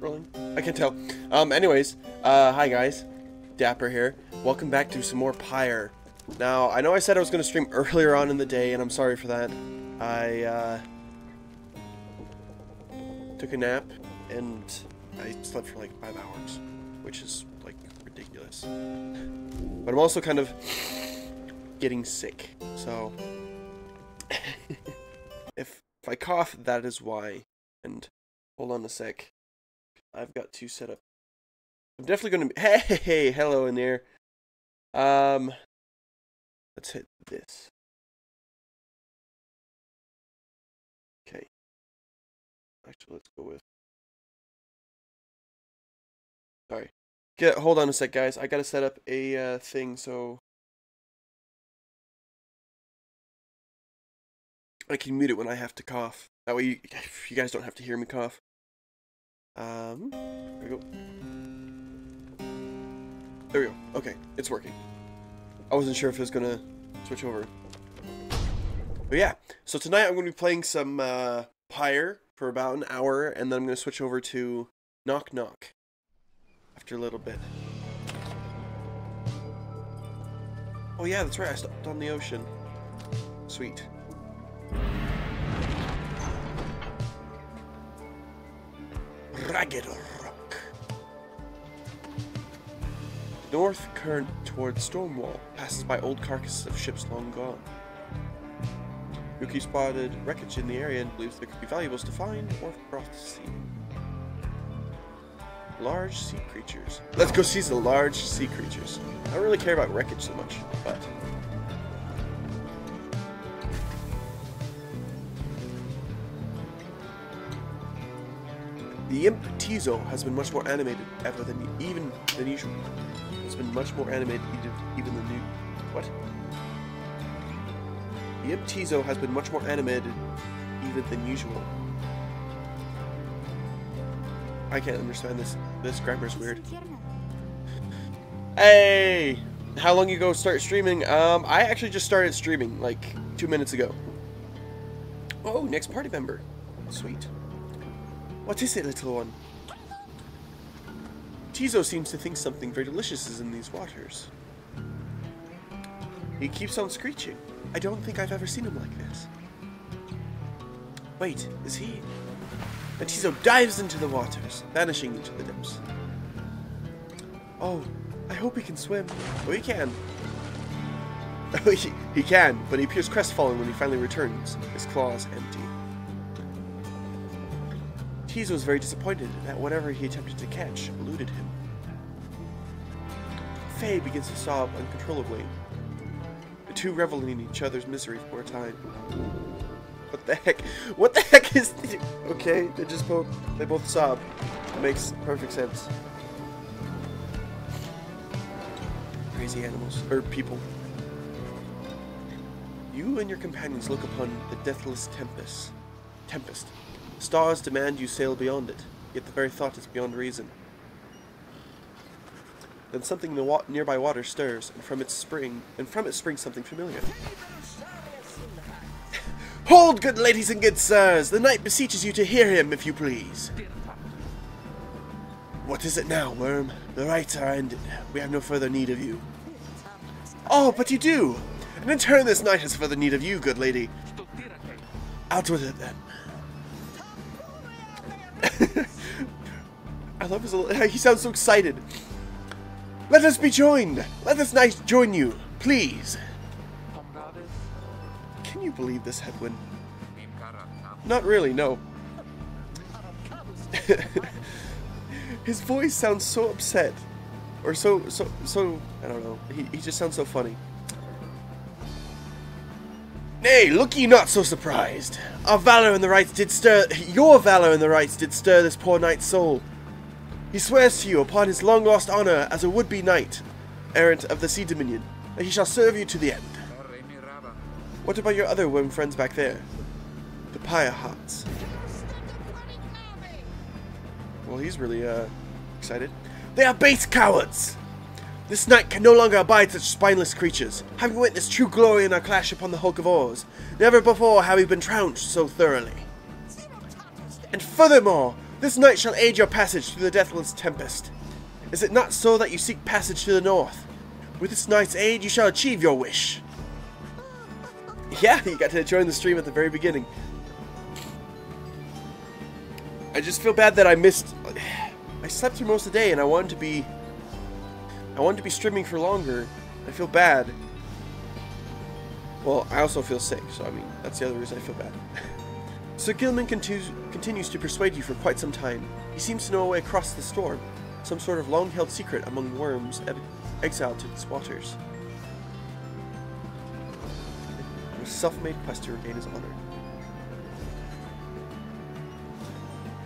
rolling? I can't tell. Anyways, hi guys. Dapper here. Welcome back to some more Pyre. Now, I know I said I was going to stream earlier on in the day, and I'm sorry for that. I, took a nap, and I slept for like 5 hours, which is, like, ridiculous. But I'm also kind of getting sick, so... if I cough, that is why. And, hold on a sec. I've got to set up. I'm definitely going to be... Hey, hello in there. Let's hit this. Okay. Actually, let's go with... Sorry. Hold on a sec, guys. I gotta set up a thing so I can mute it when I have to cough. That way you guys don't have to hear me cough. There we go. There we go. Okay, it's working. I wasn't sure if it was gonna switch over. But yeah, so tonight I'm gonna be playing some Pyre for about an hour, and then I'm gonna switch over to Knock Knock after a little bit. Oh yeah, that's right, I stopped on the ocean. Sweet. Ragged Rock. The north current towards Stormwall passes by old carcasses of ships long gone. Yuki spotted wreckage in the area and believes there could be valuables to find or froth to see. Large sea creatures. Let's go see the large sea creatures. I don't really care about wreckage so much, but... The Imp Tizo has been much more animated ever than usual. It's been much more animated even than new. What? The Imp Tizo has been much more animated even than usual. I can't understand this. This grammar's weird. Hey! How long ago start streaming? I actually just started streaming like 2 minutes ago. Oh, next party member. Sweet. What is it, little one? Tizo seems to think something very delicious is in these waters. He keeps on screeching. I don't think I've ever seen him like this. Wait, is he? And Tizo dives into the waters, vanishing into the depths. Oh, I hope he can swim. Oh, he can. Oh, he can, but he appears crestfallen when he finally returns, his claws empty. Tizo was very disappointed that whatever he attempted to catch eluded him. Faye begins to sob uncontrollably. The two revel in each other's misery for a time. What the heck? What the heck is this? Okay, they both sob. It makes perfect sense. Crazy animals. Or people. You and your companions look upon the deathless tempest. Stars demand you sail beyond it, yet the very thought is beyond reason. Then something in the nearby water stirs, and from it springs something familiar. Hold, good ladies and good sirs! The knight beseeches you to hear him, if you please. What is it now, worm? The rites are ended. We have no further need of you. Oh, but you do! And in turn this knight has further need of you, good lady. Out with it, then. I love his he sounds so excited. Let us be joined! Let this knight join you, please! Can you believe this headwind? Not really, no. His voice sounds so upset. Or so, I don't know. He just sounds so funny. Nay, look ye not so surprised. Our valor in the rites did stir... Your valor in the rites did stir this poor knight's soul. He swears to you upon his long-lost honor as a would-be knight, errant of the Sea Dominion, that he shall serve you to the end. What about your other worm friends back there? The Pyre Hearts. Well, he's really, excited. They are base cowards! This knight can no longer abide such spineless creatures. Having witnessed true glory in our clash upon the hulk of oars, never before have we been trounced so thoroughly. And furthermore, This night shall aid your passage through the deathless tempest. Is it not so that you seek passage to the north? With this night's aid, you shall achieve your wish. Yeah, you got to join the stream at the very beginning. I just feel bad that I missed... I slept through most of the day and I wanted to be streaming for longer. I feel bad. Well, I also feel sick, so I mean, that's the other reason I feel bad. Sir Gilman continues to persuade you for quite some time. He seems to know a way across the storm, some sort of long-held secret among worms exiled to its waters. A self-made quest to regain his honor.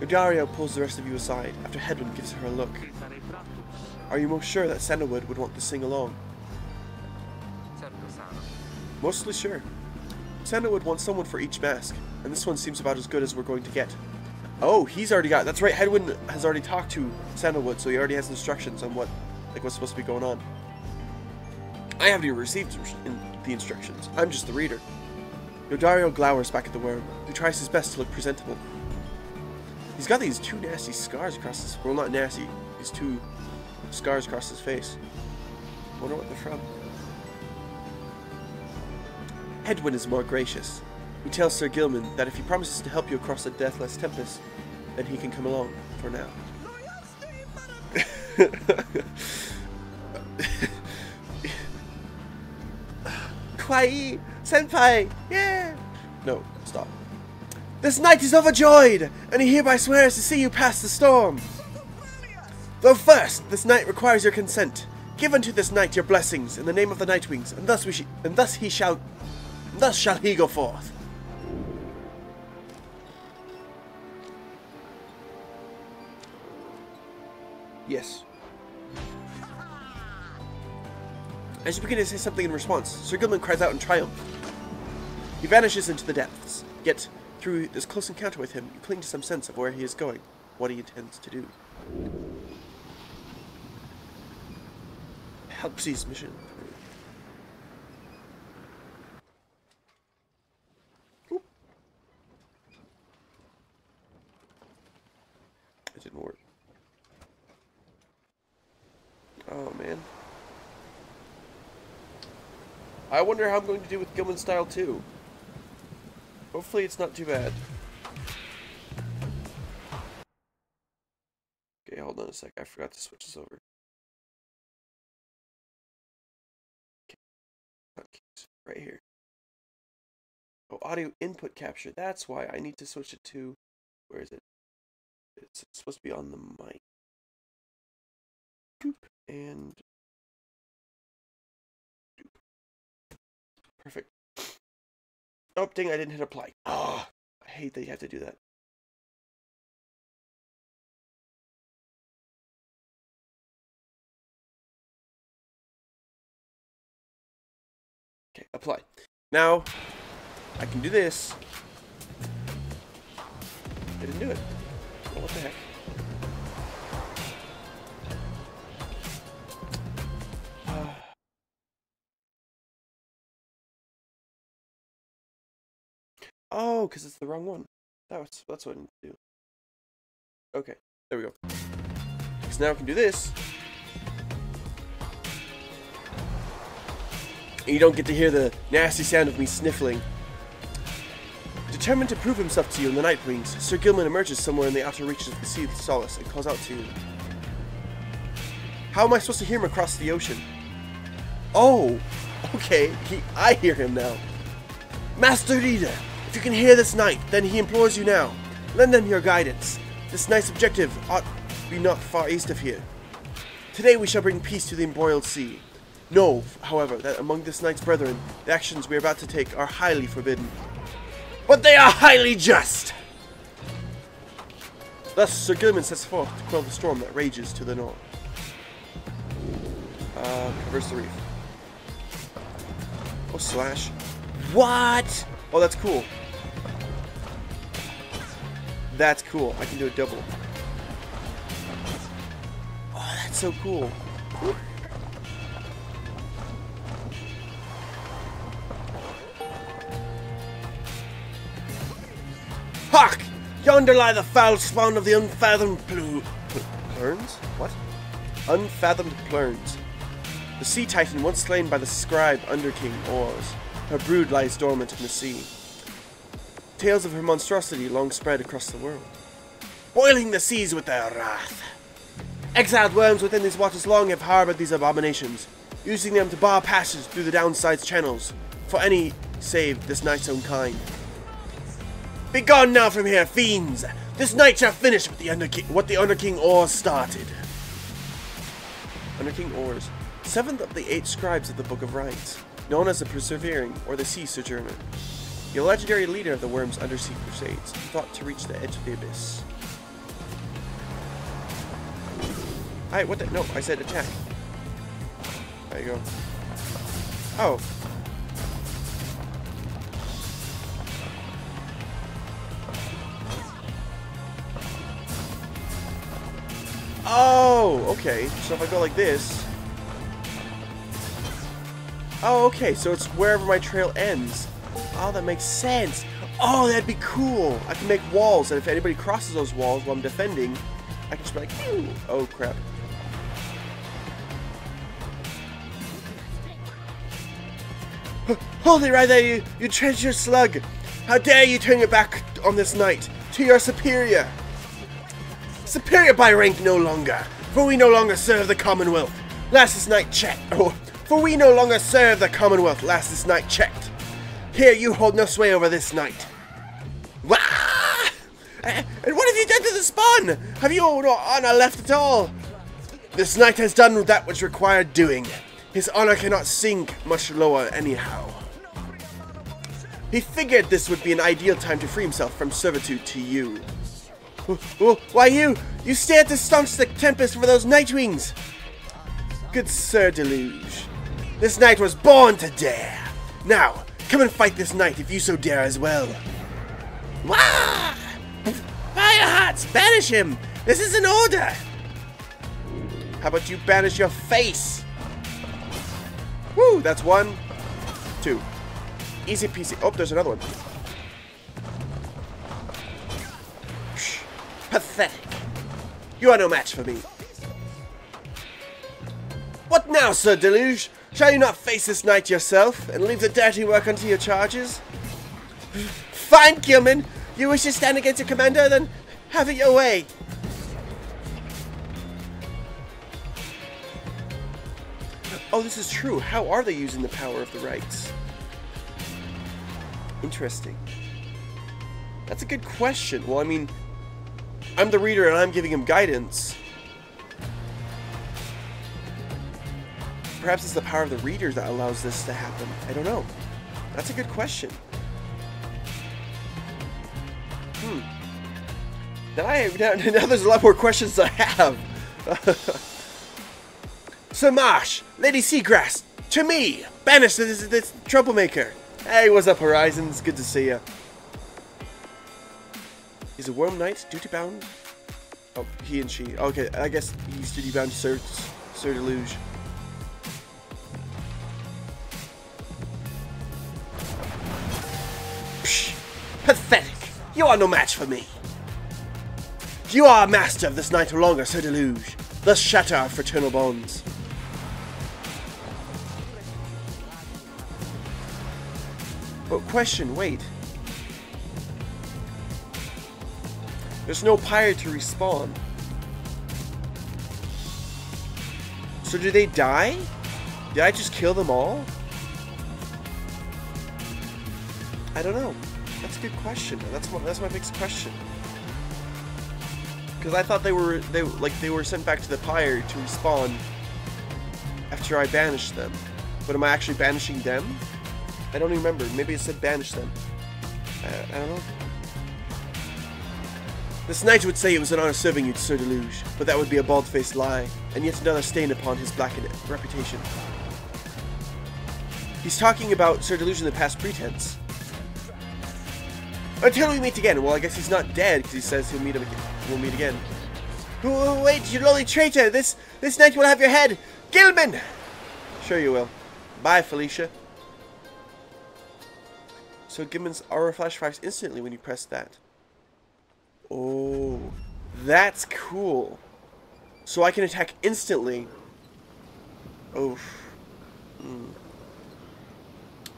Godario pulls the rest of you aside, after Hedwyn gives her a look. Are you most sure that Sandalwood would want to sing along? Mostly sure. Sandalwood wants someone for each mask, and this one seems about as good as we're going to get. Oh, he's already got... That's right, Hedwyn has already talked to Sandalwood, so he already has instructions on what's supposed to be going on. I haven't even received the instructions. I'm just the reader. Godario glowers back at the worm, who tries his best to look presentable. He's got these two nasty scars across his... Well, not nasty. These two scars across his face. Wonder what they're from. Hedwyn is more gracious. He tells Sir Gilman that if he promises to help you across the deathless tempest, then he can come along for now. Kawaii! Senpai! Yeah! No, stop. This knight is overjoyed, and he hereby swears to see you pass the storm. Though first, this knight requires your consent. Give unto this knight your blessings in the name of the Nightwings, and thus shall he go forth. Yes. As you begin to say something in response, Sir Gilman cries out in triumph. He vanishes into the depths, yet through this close encounter with him, you cling to some sense of where he is going, what he intends to do. Help seize mission. Oop. It didn't work. Oh man. I wonder how I'm going to do with Gilman Style 2. Hopefully it's not too bad. Okay, hold on a sec. I forgot to switch this over. Okay. Right here. Oh, audio input capture. That's why I need to switch it to... Where is it? It's supposed to be on the mic. Boop. And... Perfect. Oh, dang, I didn't hit apply. Oh, I hate that you have to do that. Okay, apply. Now, I can do this. I didn't do it. Oh, what the heck? Oh, because it's the wrong one. That's what I need to do. Okay, there we go. So now I can do this. And you don't get to hear the nasty sound of me sniffling. Determined to prove himself to you in the Nightwings, Sir Gilman emerges somewhere in the outer reaches of the Sea of Solace and calls out to you. How am I supposed to hear him across the ocean? Oh, okay, I hear him now. Master Leader! If you can hear this knight, then he implores you now. Lend them your guidance. This knight's objective ought to be not far east of here. Today we shall bring peace to the embroiled sea. Know, however, that among this knight's brethren, the actions we are about to take are highly forbidden. But they are highly just! Thus, Sir Gilman sets forth to quell the storm that rages to the north. Traverse the reef. Oh, slash. What? Oh, that's cool. That's cool. I can do a double. Oh, that's so cool. Whoop. Hawk! Yonder lie the foul spawn of the unfathomed plurns? What? Unfathomed plurns. The sea titan once slain by the scribe Underking Oars. Her brood lies dormant in the sea. Tales of her monstrosity long spread across the world, boiling the seas with their wrath. Exiled worms within these waters long have harboured these abominations, using them to bar passage through the downside's channels for any save this knight's own kind. Begone now from here, fiends! This night shall finish with what the Underking Oars started. Underking Oars, 7th of the 8 scribes of the Book of Rites, known as the Persevering or the Sea Sojourner. The legendary leader of the Worm's undersea crusades, thought to reach the edge of the abyss. What the? No, I said attack. There you go. Oh. Oh, okay. So if I go like this. Oh, okay. So it's wherever my trail ends. Oh, that makes sense. Oh, that'd be cool. I can make walls, and if anybody crosses those walls while I'm defending, I can just be like, ew. Oh, crap. Hold it right there, you treacherous slug. How dare you turn your back on this knight, to your superior. Superior by rank no longer, for we no longer serve the Commonwealth. Last this night checked. Oh, for we no longer serve the Commonwealth, last this night checked. Here, you hold no sway over this night. Wah! And what have you done to the spawn? Have you no honor left at all? This knight has done that which required doing. His honor cannot sink much lower anyhow. He figured this would be an ideal time to free himself from servitude to you. Why you stay to staunch the tempest for those nightwings. Good Sir Deluge, this knight was born to dare. Now, come and fight this knight if you so dare as well. Wah! Fire hearts, banish him! This is an order! How about you banish your face? Woo, that's 1, 2. Easy peasy. Oh, there's another one. Psh, pathetic. You are no match for me. What now, Sir Deluge? Shall you not face this knight yourself, and leave the dirty work unto your charges? Fine, Gilman! You wish to stand against your commander? Then have it your way! Oh, this is true. How are they using the power of the rites? Interesting. That's a good question. Well, I mean, I'm the reader and I'm giving him guidance. Perhaps it's the power of the reader that allows this to happen. I don't know. That's a good question. Now there's a lot more questions I have. Sir Marsh, Lady Seagrass, to me! Banish this troublemaker! Hey, what's up, Horizons? Good to see ya. Is a Worm Knight duty-bound? Oh, he and she. Okay, I guess he's duty-bound to Sir Deluge. Psh! Pathetic! You are no match for me! You are master of this night no longer, Sir Deluge. Thus shatter our fraternal bonds. But question, wait. There's no Pyre to respawn. So do they die? Did I just kill them all? I don't know. That's a good question. That's my biggest question. Because I thought they were sent back to the Pyre to respawn after I banished them. But am I actually banishing them? I don't even remember. Maybe it said banish them. I don't know. This knight would say it was an honor serving you to Sir Deluge, but that would be a bald-faced lie, and yet another stain upon his blackened reputation. He's talking about Sir Deluge in the past pretense. Until we meet again. Well, I guess he's not dead, because he says we'll meet again. Oh, wait, you lowly traitor! This knight will have your head! Gilman! Sure you will. Bye, Felicia. So Gilman's aura flash fires instantly when you press that. Oh, that's cool. So I can attack instantly. Oof.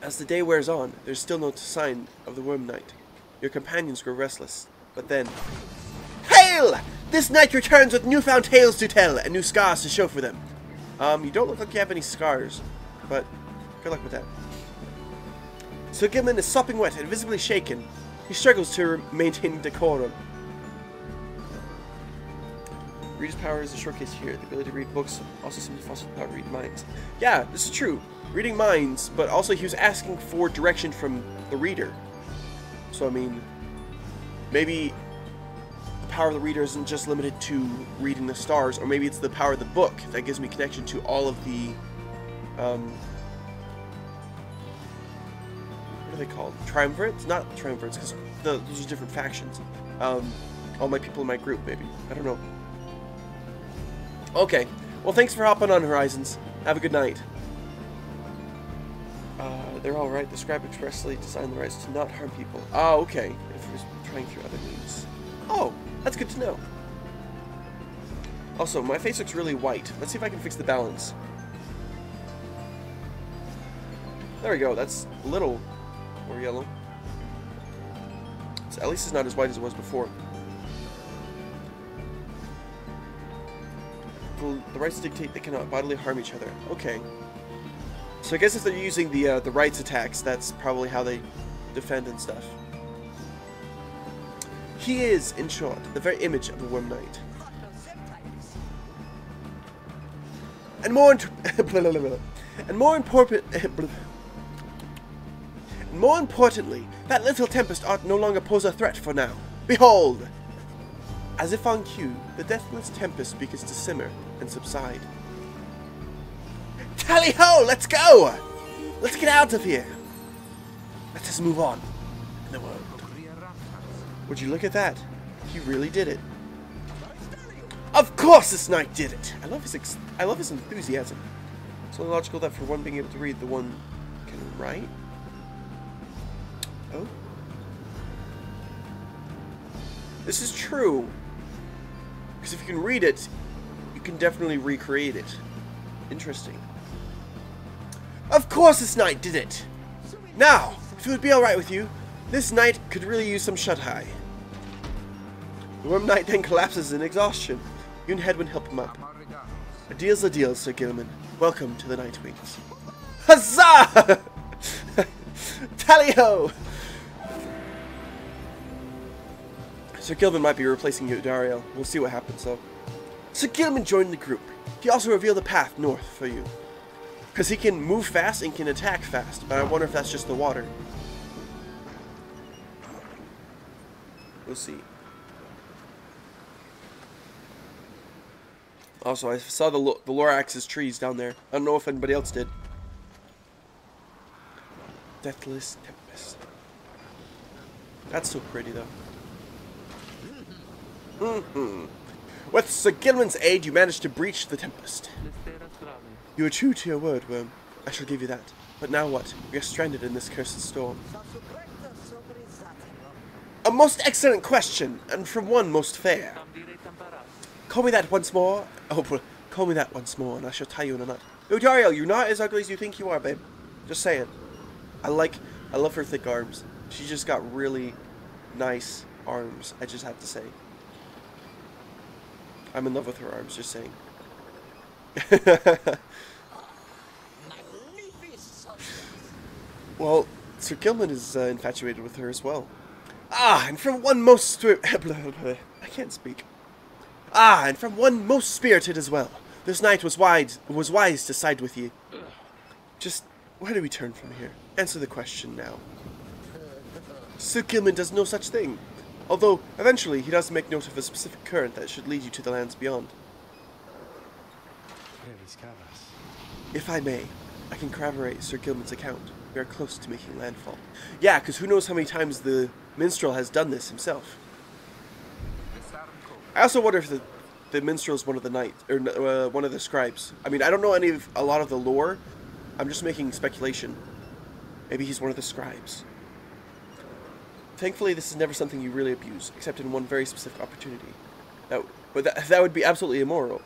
As the day wears on, there's still no sign of the Worm Knight. Your companions grow restless, but then... Hail! This knight returns with newfound tales to tell and new scars to show for them. You don't look like you have any scars, but good luck with that. Sir Gilman is sopping wet and visibly shaken. He struggles to maintain decorum. Reader's power is a showcase here. The ability to read books also seems to foster the power to read minds. Yeah, this is true. Reading minds, but also he was asking for direction from the reader. So, I mean, maybe the power of the reader isn't just limited to reading the stars, or maybe it's the power of the book that gives me connection to all of the, what are they called? Triumvirates? Not triumvirates, because those are different factions. All my people in my group, maybe. I don't know. Okay. Well, thanks for hopping on, Horizons. Have a good night. They're alright. The scribe expressly designed the rights to not harm people. Oh, okay. If he was trying through other means. Oh, that's good to know. Also, my face looks really white. Let's see if I can fix the balance. There we go. That's a little more yellow. So at least it's not as white as it was before. The rights dictate they cannot bodily harm each other. Okay. So I guess if they're using the rights attacks, that's probably how they defend and stuff. He is, in short, the very image of the Worm Knight. And more importantly, that little tempest ought no longer pose a threat for now. Behold! As if on cue, the deathless tempest begins to simmer and subside. Tally-ho! Let's go! Let's get out of here! Let us move on in the world. Would you look at that? He really did it. Of course this knight did it! I love his enthusiasm. It's only logical that for one being able to read, the one can write? Oh? This is true. Because if you can read it, you can definitely recreate it. Interesting. Of course this knight did it! Now, if it would be alright with you, this knight could really use some shut-eye. The Worm Knight then collapses in exhaustion. You and Hedwyn help him up. A deal's a deal, Sir Gilman. Welcome to the Night Wings. Huzzah! Tally-ho! Sir Gilman might be replacing you, Dario. We'll see what happens, though. Sir Gilman joined the group. He also revealed a path north for you. Because he can move fast and can attack fast, but I wonder if that's just the water. We'll see. Also, I saw the Lorax's trees down there. I don't know if anybody else did. Deathless Tempest. That's so pretty, though. With Sir Gilman's aid, you managed to breach the Tempest. You were true to your word, Worm. I shall give you that. But now what? We are stranded in this cursed storm. A most excellent question, and from one most fair. Call me that once more. Oh, call me that once more, and I shall tie you in a knot. Oh, Dario, you're not as ugly as you think you are, babe. Just saying. I love her thick arms. She just got really nice arms, I just have to say. I'm in love with her arms, just saying. Well, Sir Gilman is infatuated with her as well. Ah, and from one most I can't speak. Ah, and from one most spirited as well. This knight was wise to side with you. Just where do we turn from here? Answer the question now. Sir Gilman does no such thing. Although, eventually, he does make note of a specific current that should lead you to the lands beyond. If I may, I can corroborate Sir Gilman's account. We are close to making landfall. Yeah, because who knows how many times the minstrel has done this himself. I also wonder if the minstrel is one of the knights, or one of the scribes. I mean, I don't know a lot of the lore. I'm just making speculation. Maybe he's one of the scribes. Thankfully, this is never something you really abuse, except in one very specific opportunity. But that would be absolutely immoral.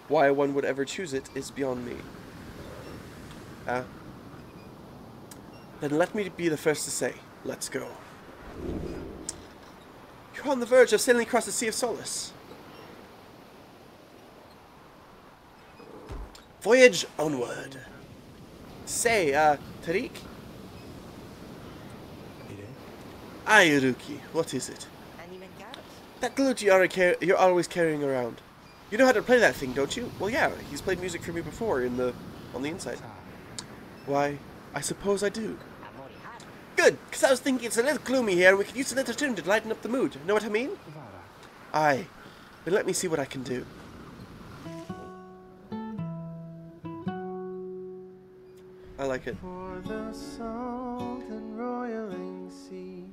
Why one would ever choose it is beyond me. Then let me be the first to say, let's go. You're on the verge of sailing across the Sea of Solace. Voyage onward. Say, Tariq? Aye, Uruki, what is it? That lute you're always carrying around. You know how to play that thing, don't you? Well, yeah, he's played music for me before on the inside. Why, I suppose I do. Good, because I was thinking it's a little gloomy here and we could use a little tune to lighten up the mood. Know what I mean? Aye. Then let me see what I can do. I like it. For the salt and roiling sea,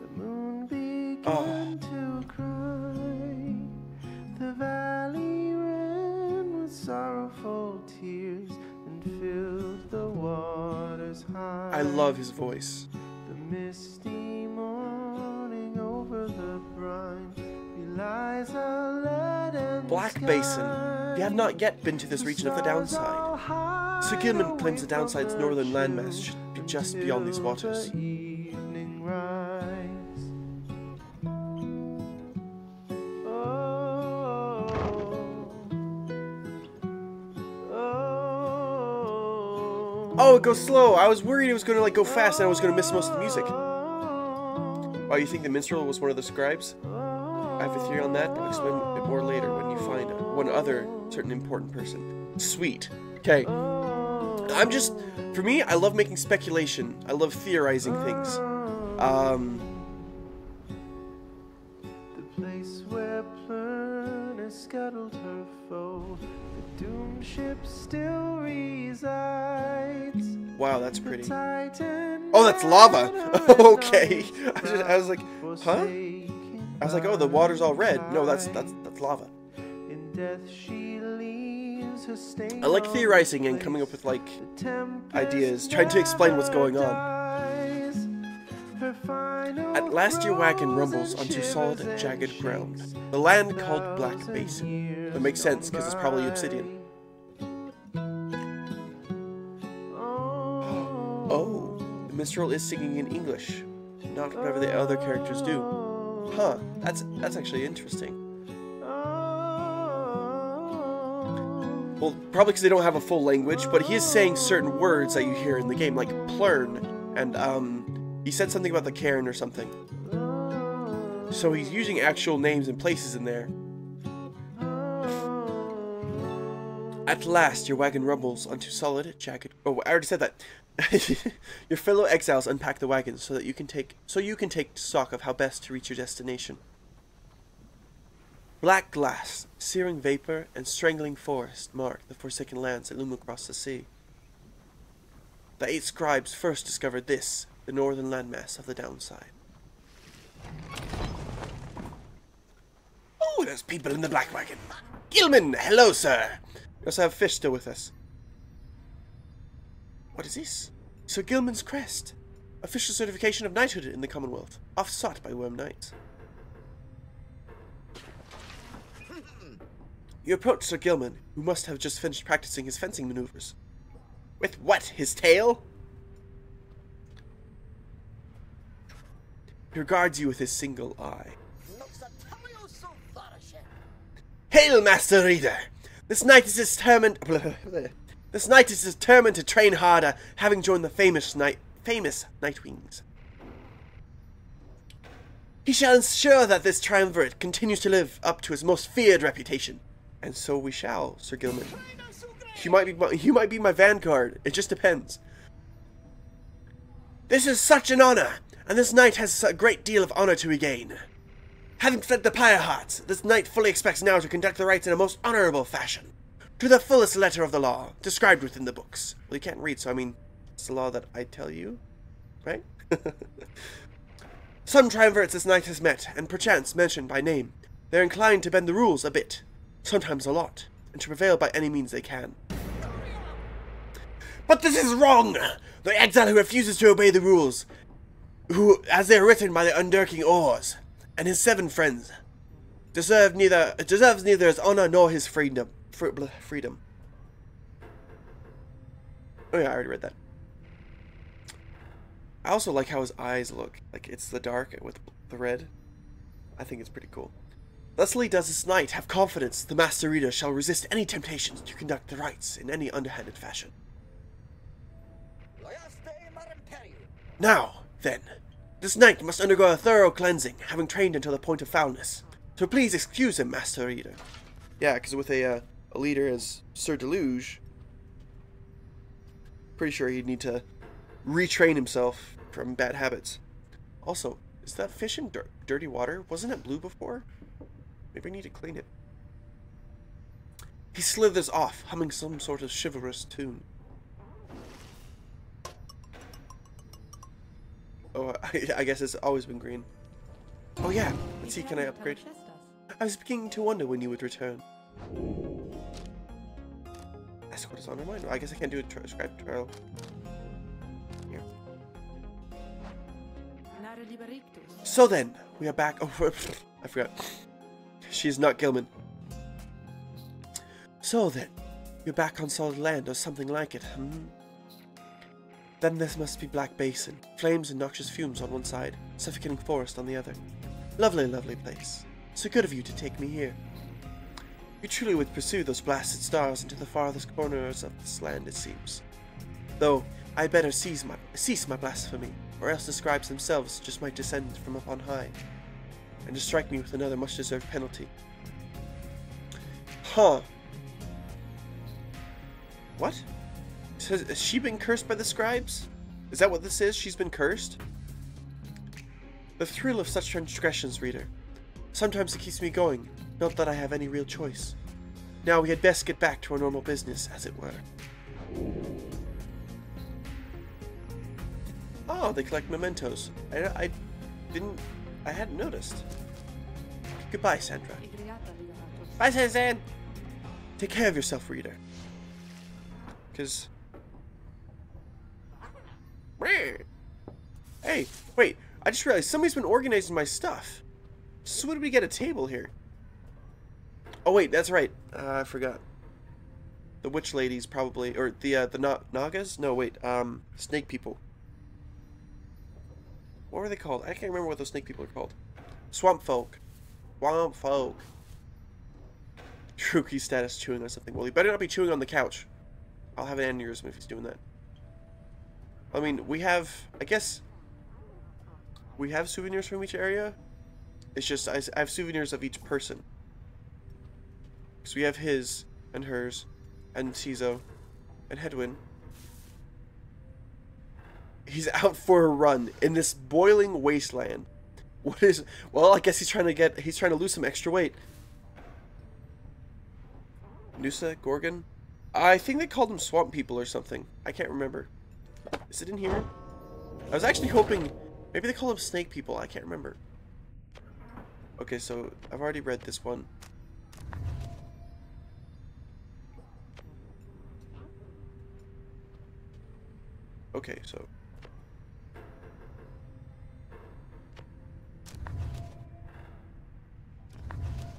the moon began to cry. The valley ran with sorrowful tears and filled the waters high. I love his voice. The misty morning over the brine belies a leaden Black Basin. You have not yet been to this region of the downside. Sir Gilman claims the downside's northern landmass should be just beyond these waters. Oh, it goes slow. I was worried it was going to go fast and I was going to miss most of the music. Oh, you think the minstrel was one of the scribes? I have a theory on that, but I'll explain it more later when you find one other certain important person. Sweet. Okay. For me, I love making speculation. I love theorizing things. The place where Plurna scuttled her foe, the doomed ship still resides. Wow, that's pretty. Oh, that's lava. Okay. I was like, huh? I was like, oh, the water's all red. No, that's lava. In death she leaves her stain. I like theorizing and coming up with ideas, trying to explain what's going on. At last your wagon rumbles onto solid and jagged ground, the land called Black Basin. That makes sense because it's probably obsidian. Oh, the minstrel is singing in English, not whatever the other characters do. Huh, that's actually interesting. Well, probably because they don't have a full language, but he is saying certain words that you hear in the game, like plurn, and he said something about the cairn or something. So he's using actual names and places in there. At last, your wagon rumbles onto solid, jagged... Oh, I already said that. Your fellow exiles unpack the wagon so you can take stock of how best to reach your destination. Black glass, searing vapor, and strangling forest mark the forsaken lands that loom across the sea. The 8 scribes first discovered this, the northern landmass of the downside. Oh, there's people in the black wagon. Gilman, hello, sir. We also have Fish still with us. What is this? Sir Gilman's crest. Official certification of knighthood in the Commonwealth. Oft sought by worm knights. You approach Sir Gilman, who must have just finished practicing his fencing maneuvers. With what? His tail? He regards you with his single eye. Hail, Master Reader! This knight is determined to train harder, having joined the famous Nightwings. He shall ensure that this triumvirate continues to live up to his most feared reputation. And so we shall, Sir Gilman. You might be my vanguard. It just depends. This is such an honor, and this knight has a great deal of honor to regain. Having fled the Pyre hearts, this knight fully expects now to conduct the rites in a most honorable fashion, to the fullest letter of the law, described within the books. Well, you can't read, so I mean, it's the law that I tell you, right? Some triumvirates this knight has met, and perchance mentioned by name. They're inclined to bend the rules a bit, sometimes a lot, and to prevail by any means they can. But this is wrong! The exile who refuses to obey the rules, who, as they are written by the Undurking Oars, and his 7 friends, deserves neither his honor nor his freedom. Freedom. Oh yeah, I already read that. I also like how his eyes look. Like, it's the dark with the red. I think it's pretty cool. Thusly does this knight have confidence the Master Reader shall resist any temptations to conduct the rites in any underhanded fashion. Now, then, this knight must undergo a thorough cleansing, having trained until the point of foulness. So please excuse him, Master Reader. Yeah, because with a leader as Sir Deluge, pretty sure he'd need to retrain himself from bad habits. Also, is that fish in dirty water? Wasn't it blue before? Maybe I need to clean it. He slithers off, humming some sort of chivalrous tune. Oh, I guess it's always been green. Oh yeah, let's see, can I upgrade? I was beginning to wonder when you would return. That's what is on our mind. I guess I can't do a scribe trial. Here. So then, we are back. Oh, I forgot. She is not Gilman. So then, you're back on solid land or something like it, Then this must be Black Basin. Flames and noxious fumes on one side, suffocating forest on the other. Lovely, lovely place. So good of you to take me here. You truly would pursue those blasted stars into the farthest corners of this land, it seems. Though, I had better cease my blasphemy, or else the scribes themselves just might descend from up on high, and just strike me with another much-deserved penalty. Huh. What? Has she been cursed by the scribes? Is that what this is? She's been cursed? The thrill of such transgressions, reader. Sometimes it keeps me going, not that I have any real choice. Now we had best get back to our normal business, as it were. Oh, they collect mementos. I hadn't noticed. Goodbye, Sandra. Bye, Sandra. Take care of yourself, reader. Because... Hey, wait, I just realized somebody's been organizing my stuff. So when did we get a table here? Oh wait, that's right. I forgot. The witch ladies probably, or the Nagas? No, wait, snake people. What were they called? I can't remember what those snake people are called. Swamp folk. Swamp folk. Truki status chewing on something. Well, he better not be chewing on the couch. I'll have an aneurysm if he's doing that. I mean, we have, I guess, we have souvenirs from each area. It's just, I have souvenirs of each person. So we have his, and hers, and Tizo, and Hedwin. He's out for a run in this boiling wasteland. What is, well, I guess he's trying to lose some extra weight. Noosa, Gorgon? I think they called them swamp people or something. I can't remember. Is it in here? I was actually hoping, maybe they call them snake people. I can't remember. Okay, so I've already read this one. Okay, so...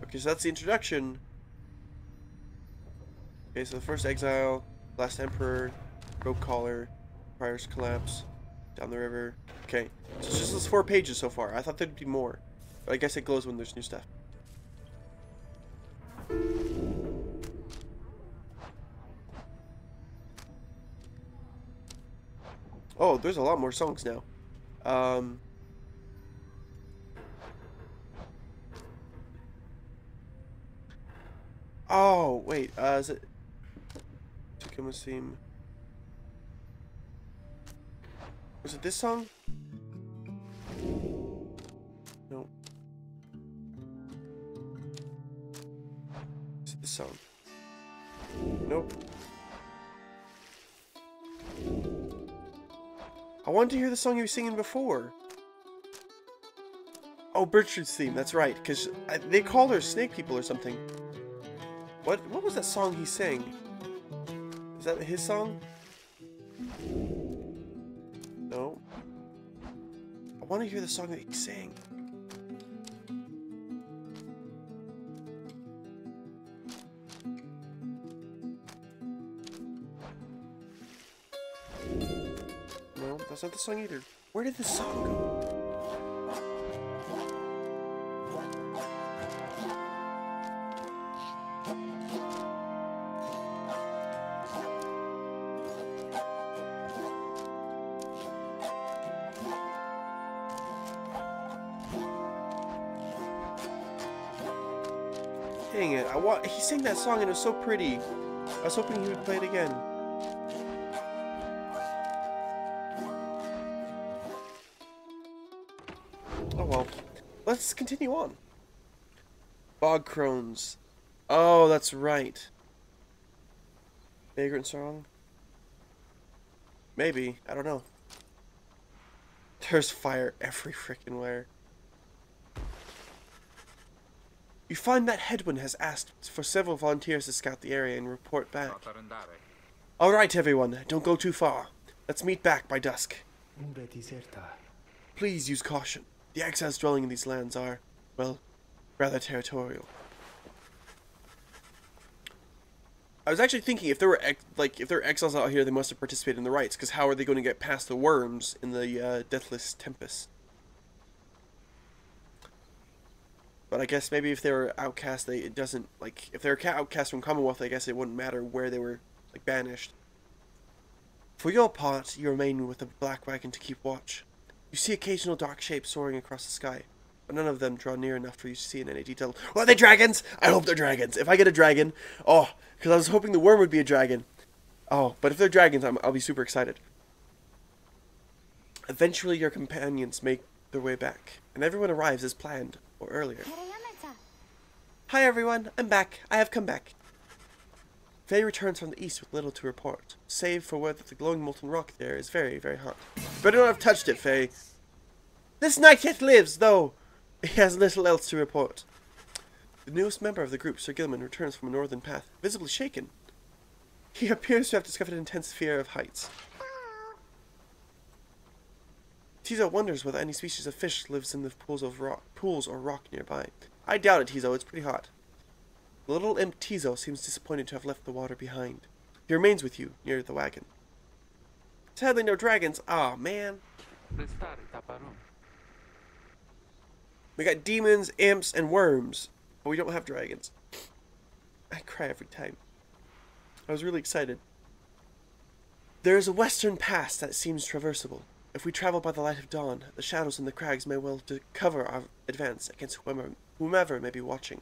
Okay, so that's the introduction. Okay, so the first exile, last emperor, rope collar, Pyre's collapse, down the river. Okay, so it's just those 4 pages so far. I thought there'd be more, but I guess it glows when there's new stuff. Oh, there's a lot more songs now. Oh, wait, is it... Takuma's theme... Was it this song? No. Is it this song? Nope. I wanted to hear the song you were singing before. Oh, Bertrude's theme, that's right, because they called her Snake People or something. What was that song he sang? Is that his song? No. want to hear the song that he sang. No, that's not the song either. Where did the song go? Dang it, he sang that song and it was so pretty. I was hoping he would play it again. Oh well. Let's continue on. Bog crones. Oh, that's right. Vagrant song? Maybe. I don't know. There's fire every frickin' where. You find that Hedwyn has asked for several volunteers to scout the area and report back. Alright everyone, don't go too far. Let's meet back by dusk. Please use caution. The exiles dwelling in these lands are, well, rather territorial. I was actually thinking if there were exiles out here, they must have participated in the rites, because how are they going to get past the worms in the Deathless Tempest? But I guess maybe if they were outcast, it doesn't, like, if they were outcast from Commonwealth, I guess it wouldn't matter where they were, like, banished. For your part, you remain with the black wagon to keep watch. You see occasional dark shapes soaring across the sky, but none of them draw near enough for you to see in any detail. Oh, are they dragons? I hope they're dragons. If I get a dragon, oh, because I was hoping the worm would be a dragon. Oh, but if they're dragons, I'll be super excited. Eventually, your companions make their way back, and everyone arrives as planned, or earlier. Hi everyone, I'm back. I have come back. Faye returns from the east with little to report, save for word that the glowing molten rock there is very, very hot. Better not have touched it, Faye. This knight yet lives, though he has little else to report. The newest member of the group, Sir Gilman, returns from a northern path, visibly shaken. He appears to have discovered an intense fear of heights. Tizo wonders whether any species of fish lives in the pools or rock nearby. I doubt it, Tizo. It's pretty hot. The little imp Tizo seems disappointed to have left the water behind. He remains with you, near the wagon. Sadly, no dragons. Aw, man. We got demons, imps, and worms, but we don't have dragons. I cry every time. I was really excited. There is a western pass that seems traversable. If we travel by the light of dawn, the shadows in the crags may well cover our advance against whomever may be watching.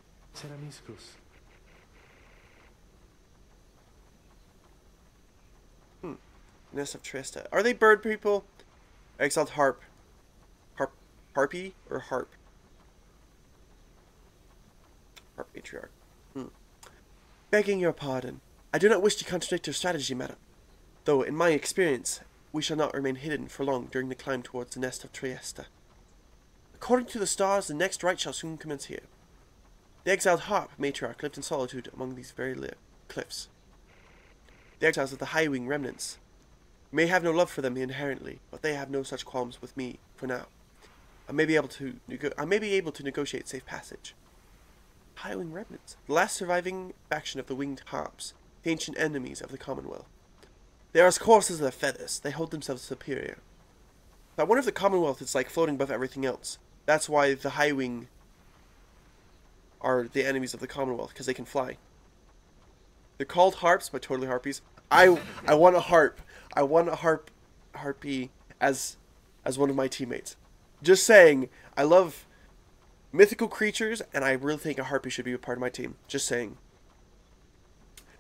Nest of Trista. Are they bird people? Exiled harp. Harpy or harp? Harp matriarch. Begging your pardon. I do not wish to contradict your strategy, madam. Though, in my experience, we shall not remain hidden for long during the climb towards the nest of Trieste. According to the stars, the next rite shall soon commence here. The exiled harp matriarch lived in solitude among these very cliffs. The exiles of the High Wing remnants. You may have no love for them inherently, but they have no such qualms with me for now. I may be able to negotiate safe passage. High Wing remnants, the last surviving faction of the winged harps, the ancient enemies of the Commonwealth. They are as coarse as their feathers. They hold themselves superior. I wonder if the Commonwealth is like floating above everything else. That's why the High Wing are the enemies of the Commonwealth, because they can fly. They're called harps, but totally harpies. I want a harp. I want a harpy as one of my teammates. Just saying, I love mythical creatures, and I really think a harpy should be a part of my team. Just saying.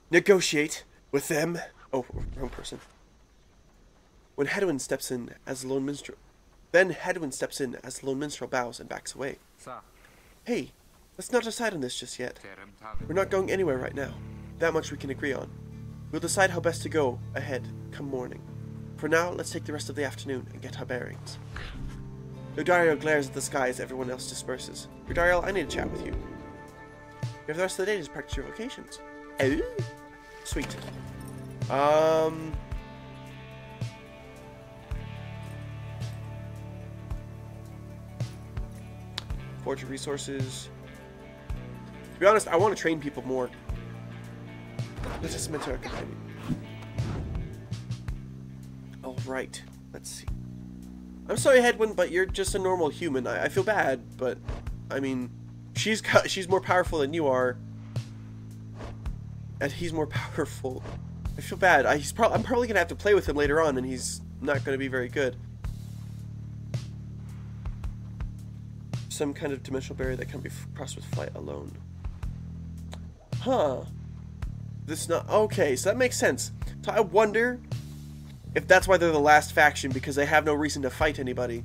Negotiate with them. Oh, wrong person. When Hedwyn steps in as the lone minstrel, bows and backs away. Hey, let's not decide on this just yet. We're not going anywhere right now. That much we can agree on. We'll decide how best to go ahead come morning. For now, let's take the rest of the afternoon and get our bearings. Rodariel glares at the sky as everyone else disperses. Rodariel, I need to chat with you. You have the rest of the day to practice your vocations. Oh, sweet. Forge of resources. To be honest, I want to train people more. Let's just mentor our companion. Alright, let's see. I'm sorry, Hedwyn, but you're just a normal human. I feel bad, but I mean, she's more powerful than you are, and he's more powerful. I feel bad. I'm probably gonna have to play with him later on, and he's not gonna be very good. Some kind of dimensional barrier that can be crossed with flight alone. Huh. This not okay. So that makes sense. So I wonder if that's why they're the last faction, because they have no reason to fight anybody,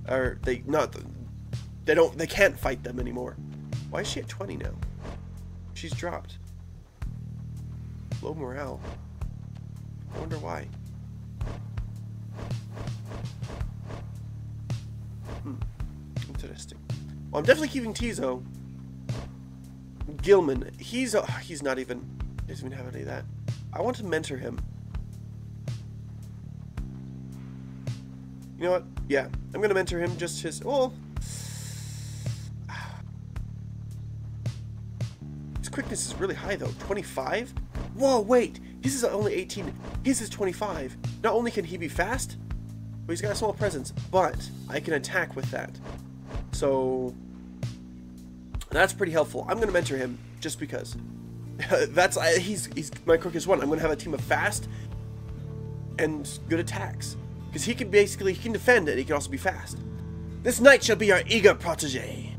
or they can't fight them anymore. Why is she at 20 now? She's dropped. Low morale. I wonder why. Interesting. Well, I'm definitely keeping Tizo. Gilman, he's not even, doesn't even have any of that. I want to mentor him. You know what? Yeah, I'm gonna mentor him. Just his. Well, his quickness is really high though. 25. Whoa, wait. His is only 18. His is 25. Not only can he be fast, but he's got a small presence. But I can attack with that. So that's pretty helpful. I'm gonna mentor him just because. He's my quickest one. I'm gonna have a team of fast and good attacks. Because he can defend and he can also be fast. This knight shall be our eager protege.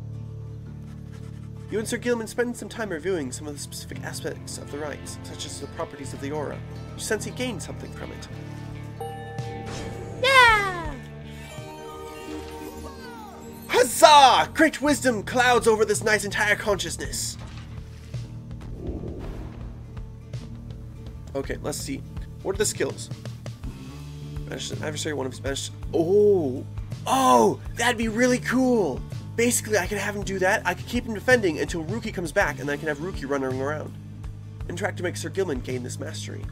You and Sir Gilman spend some time reviewing some of the specific aspects of the rites, such as the properties of the aura. You sense he gained something from it. Yeah! Huzzah! Great wisdom clouds over this knight's entire consciousness. Okay, let's see. What are the skills? Banish an adversary, one of his banished. Oh, that'd be really cool. Basically, I could have him do that. I could keep him defending until Ruki comes back, and then I can have Ruki running around. Interact to make Sir Gilman gain this mastery.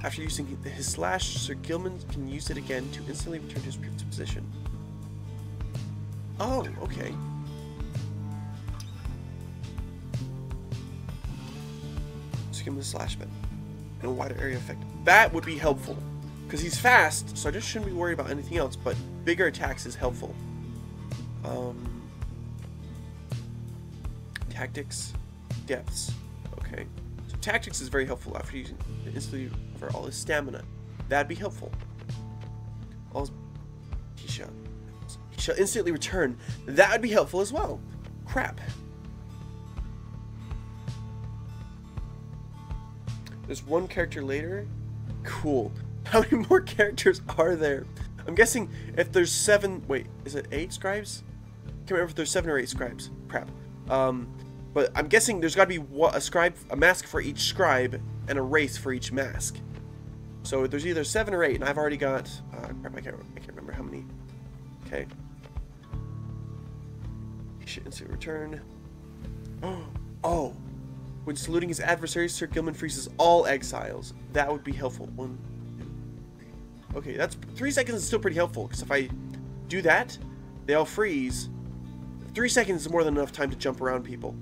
After using his slash, Sir Gilman can use it again to instantly return to his previous position. Oh, okay. Sir Gilman's slash bit. And a wider area effect. That would be helpful. Because he's fast, so I just shouldn't be worried about anything else, but bigger attacks is helpful. Tactics. Depths. Okay. So tactics is very helpful after using it instantly for all his stamina. That'd be helpful. He shall instantly return. That would be helpful as well. Crap. There's one character later. Cool. How many more characters are there? I'm guessing if there's 7. Wait, is it 8 scribes? I can't remember if there's 7 or 8 scribes. Crap. But I'm guessing there's got to be a mask for each scribe and a race for each mask. So there's either 7 or 8, and I've already got. Crap, I can't remember how many. Okay. He should instantly return. Oh. When saluting his adversaries, Sir Gilman freezes all exiles. That would be helpful. 1, 2, 3. Okay, that's 3 seconds is still pretty helpful, because if I do that, they all freeze. 3 seconds is more than enough time to jump around people.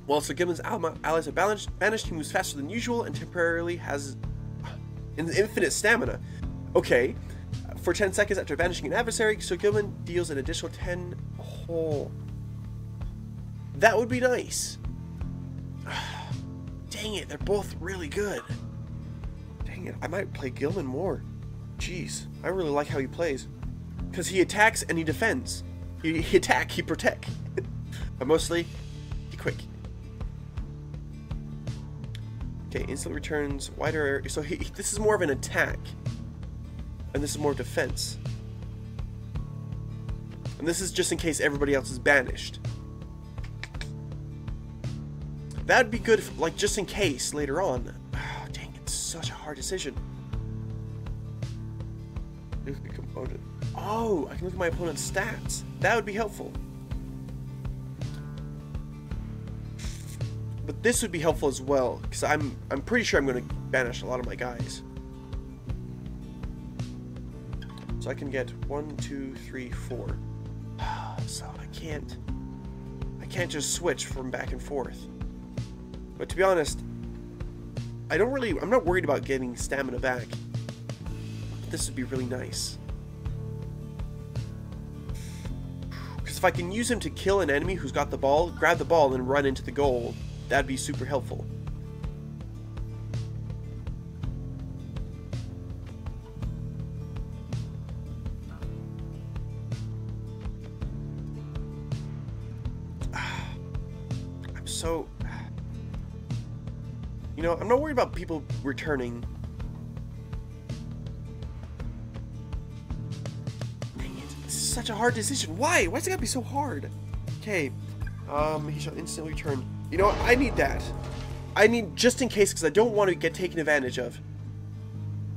While Sir Gilman's allies are banished, he moves faster than usual and temporarily has infinite stamina. Okay, for 10 seconds after banishing an adversary, Sir Gilman deals an additional 10 whole. That would be nice. Dang it, they're both really good. Dang it, I might play Gilman more. Jeez, I really like how he plays. Because he attacks and he defends. He attack, he protect. But mostly, he quick. Okay, instantly returns, wider area. So this is more of an attack. And this is more defense. And this is just in case everybody else is banished. That'd be good, if, like, just in case later on. Oh, dang, it's such a hard decision. Look at the component. Oh, I can look at my opponent's stats. That would be helpful. But this would be helpful as well, because I'm pretty sure I'm going to banish a lot of my guys. So So I can get 1, 2, 3, 4. So I can't just switch from back and forth. But to be honest, I'm not worried about getting stamina back. This would be really nice. Because if I can use him to kill an enemy who's got the ball, grab the ball and run into the goal, that'd be super helpful. So, you know, I'm not worried about people returning. Dang it, it's such a hard decision. Why? Why's it gotta be so hard? Okay, he shall instantly return. You know what? I need that. I need just in case, because I don't want to get taken advantage of.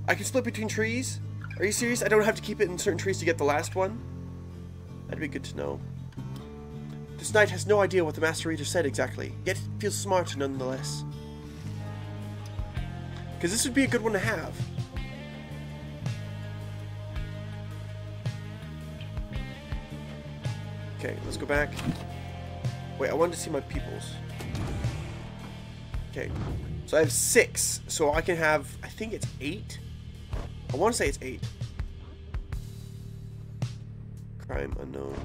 I can split between trees? Are you serious? I don't have to keep it in certain trees to get the last one? That'd be good to know. This knight has no idea what the Master Reader said exactly, yet it feels smart nonetheless. Because this would be a good one to have. Okay, let's go back. Wait, I wanted to see my peoples. Okay, so I have 6, so I can have, I think it's 8? I want to say it's 8. Crime unknown.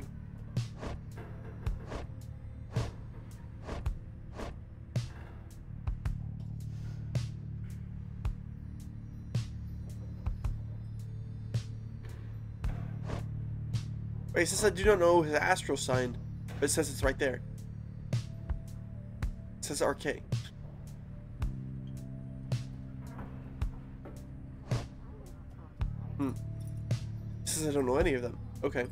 Wait, it says I do not know his astral sign, but it says it's right there. It says RK. It says I don't know any of them. Okay.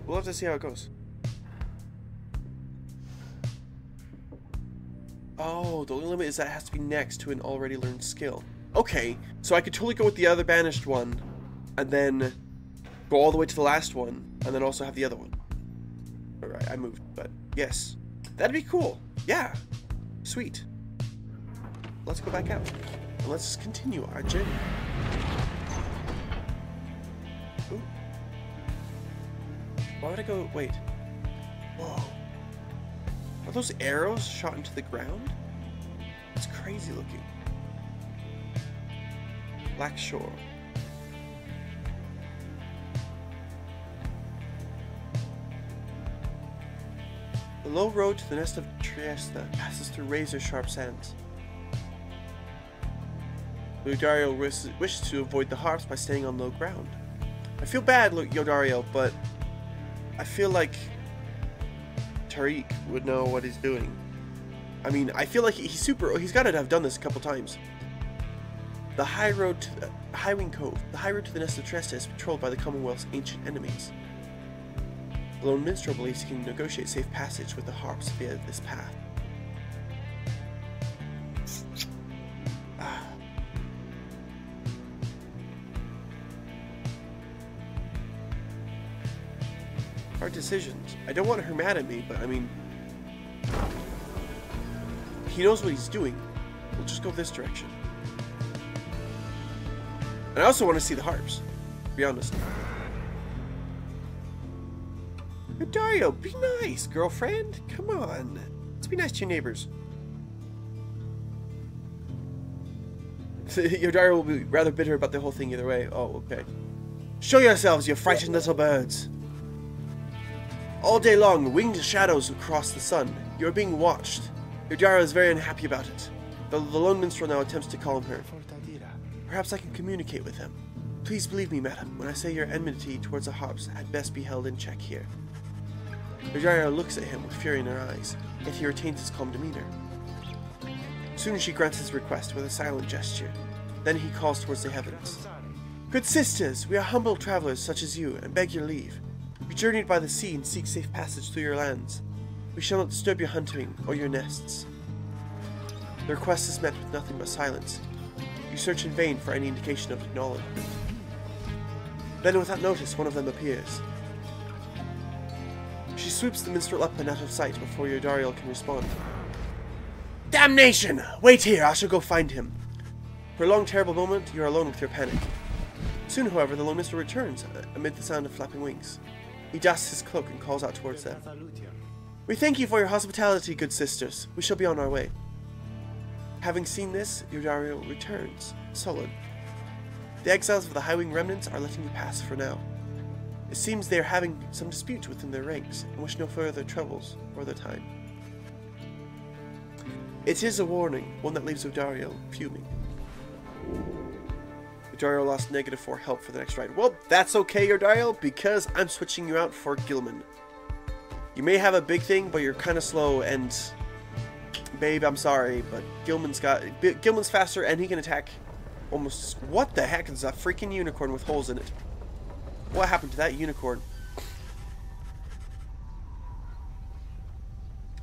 We'll have to see how it goes. Oh, the only limit is that it has to be next to an already learned skill. Okay, so I could totally go with the other banished one, and then go all the way to the last one, and then also have the other one. Alright, I moved, but yes. That'd be cool. Yeah. Sweet. Let's go back out. And let's continue our journey. Ooh. Why would I go... Wait. Whoa. Are those arrows shot into the ground? It's crazy looking. Black Shore. The low road to the nest of Trieste passes through razor-sharp sands. Yodario wishes to avoid the harps by staying on low ground. I feel bad, Yodario, but I feel like Tariq would know what he's doing. I mean, I feel like he's got to have done this a couple times. The high road to the Highwing Cove, the high road to the nest of Trieste is patrolled by the Commonwealth's ancient enemies. The lone minstrel believes he can negotiate safe passage with the harps via this path. Hard decisions. I don't want her mad at me, but I mean... He knows what he's doing. We'll just go this direction. And I also want to see the harps, to be honest. Dario, be nice, girlfriend. Come on. Let's be nice to your neighbors. Yodario will be rather bitter about the whole thing either way. Oh, okay. Show yourselves, you frightened little birds. All day long, winged shadows across the sun. You are being watched. Yodario is very unhappy about it. The lone minstrel now attempts to calm her. Perhaps I can communicate with him. Please believe me, madam, when I say your enmity towards the harps had best be held in check here. Yodario looks at him with fury in her eyes, yet he retains his calm demeanor. Soon she grants his request with a silent gesture. Then he calls towards the heavens. Good sisters, we are humble travelers such as you, and beg your leave. We journeyed by the sea and seek safe passage through your lands. We shall not disturb your hunting or your nests. The request is met with nothing but silence. You search in vain for any indication of acknowledgement. Then without notice, one of them appears. She swoops the minstrel up and out of sight before Yodario can respond. Damnation! Wait here, I shall go find him. For a long, terrible moment, you are alone with your panic. Soon, however, the lone minstrel returns, amid the sound of flapping wings. He dusts his cloak and calls out towards them. We thank you for your hospitality, good sisters. We shall be on our way. Having seen this, Eudario returns, sullen. The exiles of the High-Wing remnants are letting you pass for now. It seems they are having some dispute within their ranks, and wish no further troubles for their time. It is a warning, one that leaves Eudario fuming. Eudario lost -4 help for the next ride. Well, that's okay, Eudario, because I'm switching you out for Gilman. You may have a big thing, but you're kind of slow, and... Babe, I'm sorry, but Gilman's faster, and he can attack almost... What the heck is that freaking unicorn with holes in it? What happened to that unicorn?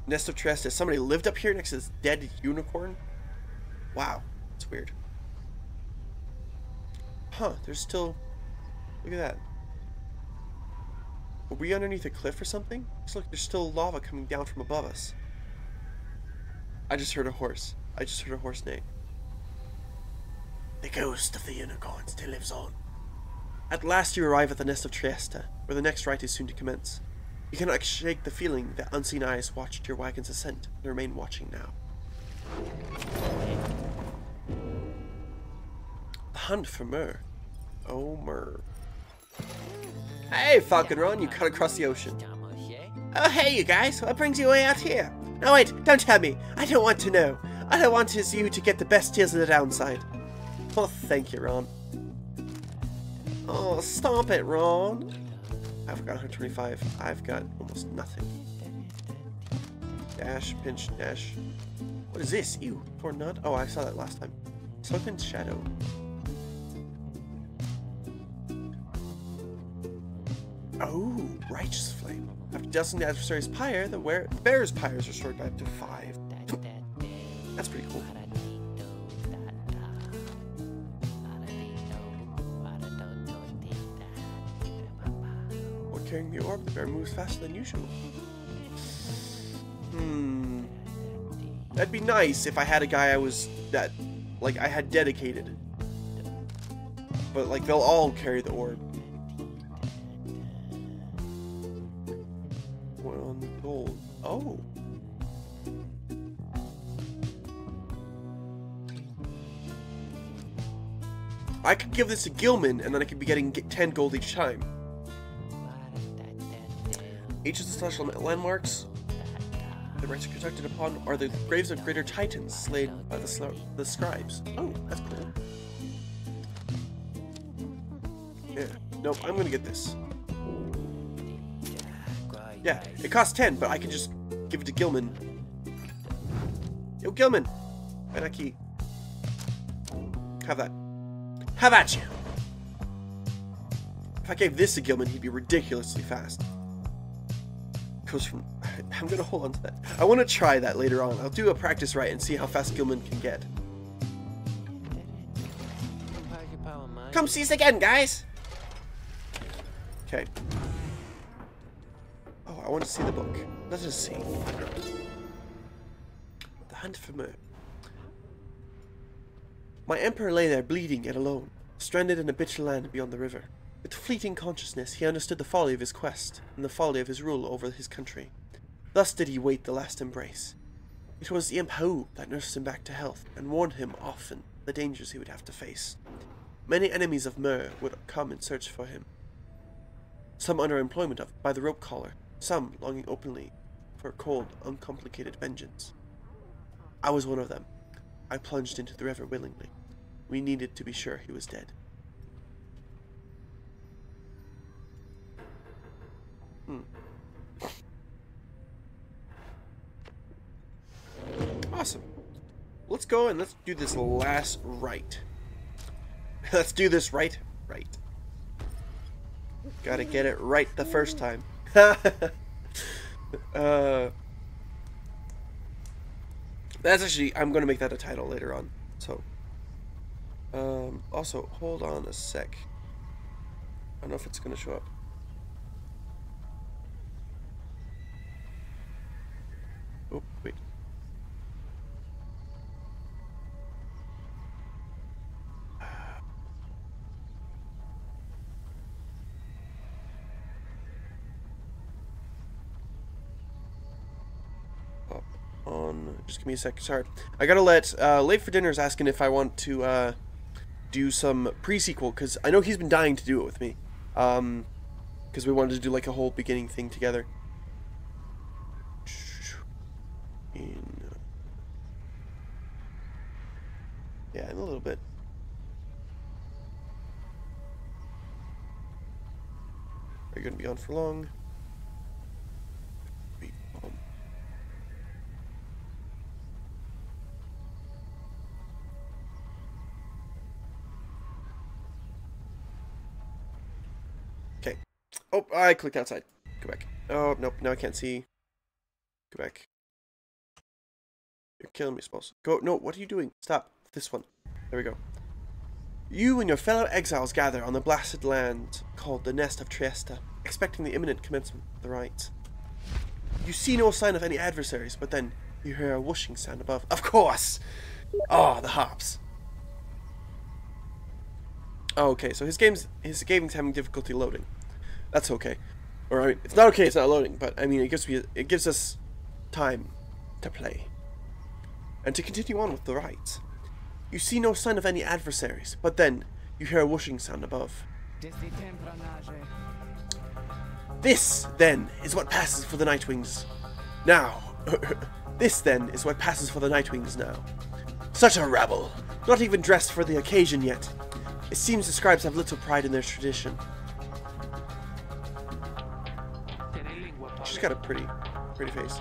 Nest of Trieste. Somebody lived up here next to this dead unicorn? Wow, that's weird. Huh, there's still... Look at that. Are we underneath a cliff or something? Looks like there's still lava coming down from above us. I just heard a horse. I just heard a horse neigh. The ghost of the unicorn still lives on. At last you arrive at the Nest of Trieste, where the next rite is soon to commence. You cannot shake the feeling that unseen eyes watched your wagon's ascent and remain watching now. The hunt for Myr. Oh, Myr. Hey, Falcon Run, you cut across the ocean. Oh, hey, you guys. What brings you way out here? No, wait, don't tell me. I don't want to know. All I want is you to get the best deals on the downside. Oh, thank you, Ron. Oh, stop it, Ron. I've got 125. I've got almost nothing. Dash, pinch, dash. What is this? Ew. Torn nut? Oh, I saw that last time. Sunken shadow. Oh, righteous flame. After dusting the adversary's pyre, the bearer's pyre is restored by up to 5. That's pretty cool. While carrying the orb, the bear moves faster than usual. That'd be nice if I had a guy I had dedicated. But, like, they'll all carry the orb. 1 gold. Oh. I could give this to Gilman, and then I could be getting 10 gold each time. Each of the celestial landmarks the rites are conducted upon are the graves of greater titans slain by the scribes. Oh, that's cool. Yeah. Nope, I'm gonna get this. Yeah, it costs 10, but I can just give it to Gilman. Yo, Gilman! Where's that key? Have that. Have at you! If I gave this to Gilman, he'd be ridiculously fast. Goes from... I'm gonna hold on to that. I want to try that later on. I'll do a practice right and see how fast Gilman can get. Come see us again, guys! Okay. Oh, I want to see the book. Let us see. The Hunt for Myr. My emperor lay there bleeding and alone, stranded in a bitter land beyond the river. With fleeting consciousness, he understood the folly of his quest, and the folly of his rule over his country. Thus did he wait the last embrace. It was the imp Hou that nursed him back to health, and warned him often the dangers he would have to face. Many enemies of Myr would come in search for him. Some under employment by the rope collar, some longing openly for cold, uncomplicated vengeance. I was one of them. I plunged into the river willingly. We needed to be sure he was dead. Awesome. Let's go and let's do this last rite. Let's do this right. Gotta get it right the first time. That's actually, I'm gonna make that a title later on. So, also, hold on a sec. I don't know if it's gonna show up. Oh, wait. on. Just give me a second. Sorry. I gotta let... Late for Dinner is asking if I want to do some pre-sequel, because I know he's been dying to do it with me. Because we wanted to do like a whole beginning thing together. Yeah, in a little bit. Are you going to be on for long? Okay. Oh, I clicked outside. Go back. Oh, nope. Now I can't see. Go back. You're killing me, Smalls. Go. No, what are you doing? Stop. This one. There we go. You and your fellow exiles gather on the blasted land called the Nest of Trieste, expecting the imminent commencement of the rites. You see no sign of any adversaries, but then you hear a whooshing sound above. Of course! Oh, the hops. Oh, okay, so his game's having difficulty loading. That's okay. Or I mean, it's not okay, it's not loading, but I mean, it gives us time to play. And to continue on with the rites. You see no sign of any adversaries, but then you hear a whooshing sound above. This, then, is what passes for the Nightwings now. This, then, is what passes for the Nightwings now. Such a rabble, not even dressed for the occasion yet. It seems the scribes have little pride in their tradition. She's got a pretty face.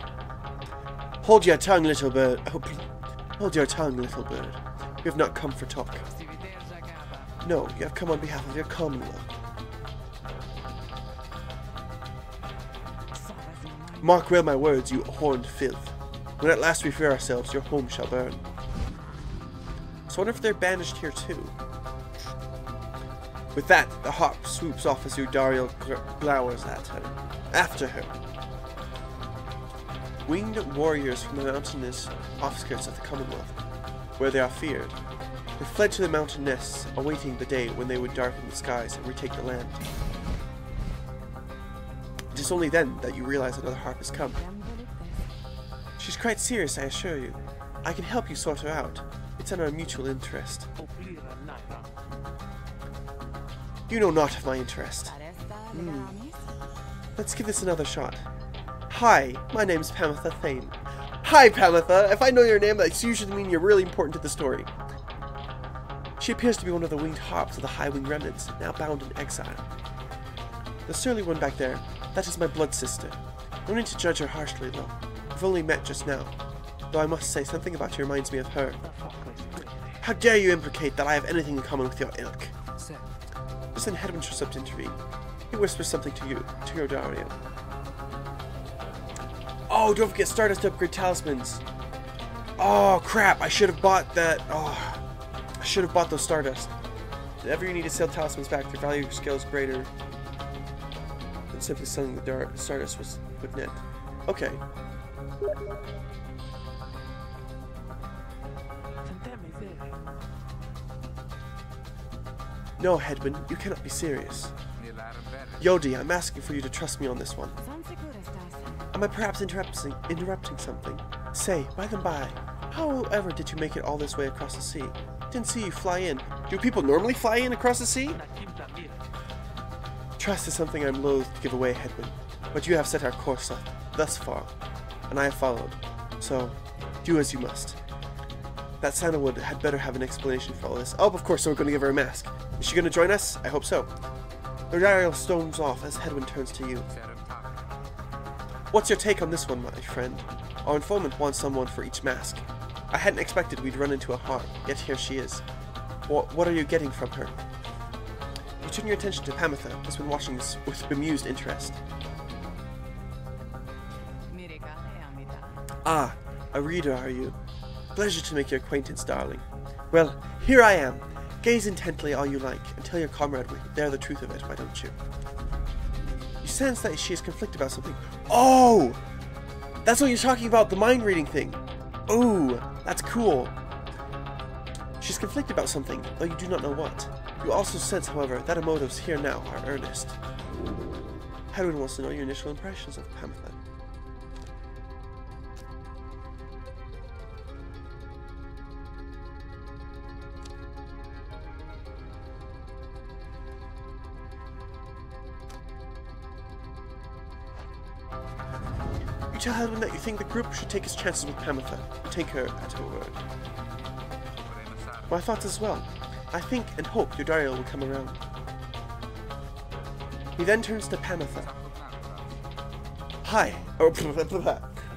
Hold your tongue, little bird. Oh, hold your tongue, little bird. You have not come for talk. No, you have come on behalf of your commonwealth. Mark well my words, you horned filth. When at last we free ourselves, your home shall burn. So I wonder if they're banished here too. With that, the hawk swoops off as Udariel glowers at her. After her. Winged warriors from the mountainous offskirts of the Commonwealth, where they are feared. They fled to the mountain nests, awaiting the day when they would darken the skies and retake the land. It is only then that you realize another harp has come. She's quite serious, I assure you. I can help you sort her out. It's in our mutual interest. You know not of my interest. Let's give this another shot. Hi, my name's Pamitha Thane. Hi, Pamitha! If I know your name, that's usually mean you're really important to the story. She appears to be one of the winged harps of the High Wing remnants, now bound in exile. The surly one back there, that is my blood sister. No need to judge her harshly, though. We've only met just now. Though I must say, something about you reminds me of her. How dare you implicate that I have anything in common with your ilk? Just then Hedwin shows up to intervene. He whispers something to you, to your Dario. Oh, don't forget Stardust to upgrade talismans. Oh, crap. I should have bought that. Oh, I should have bought those Stardust. If ever you need to sell talismans back, their value scale is greater than simply selling the Stardust would net. Okay. No, Hedwin, you cannot be serious. Yodi, I'm asking for you to trust me on this one. Am I perhaps interrupting something? Say, by the by, however did you make it all this way across the sea? Didn't see you fly in. Do people normally fly in across the sea? Trust is something I'm loath to give away, Hedwin, but you have set our course up thus far, and I have followed. So, do as you must. That sandalwood had better have an explanation for all this. Oh, of course, so we're going to give her a mask. Is she going to join us? I hope so. Ariel storms off as Hedwin turns to you. What's your take on this one, my friend? Our informant wants someone for each mask. I hadn't expected we'd run into a harp, yet here she is. What are you getting from her? You turn your attention to Pamitha, who's been watching this with bemused interest. Ah, a reader are you? Pleasure to make your acquaintance, darling. Well, here I am. Gaze intently all you like, and tell your comrade we dare the truth of it, why don't you? You sense that she is conflicted about something. Oh! That's what you're talking about, the mind-reading thing. Ooh, that's cool. She's conflicted about something, though you do not know what. You also sense, however, that her motives here now are earnest. Hedwin wants to know your initial impressions of Pamitha. You tell Hedwyn that you think the group should take its chances with Pamitha and take her at her word. My thoughts as well. I think and hope your Dariel will come around. He then turns to Pamitha. Hi. Oh,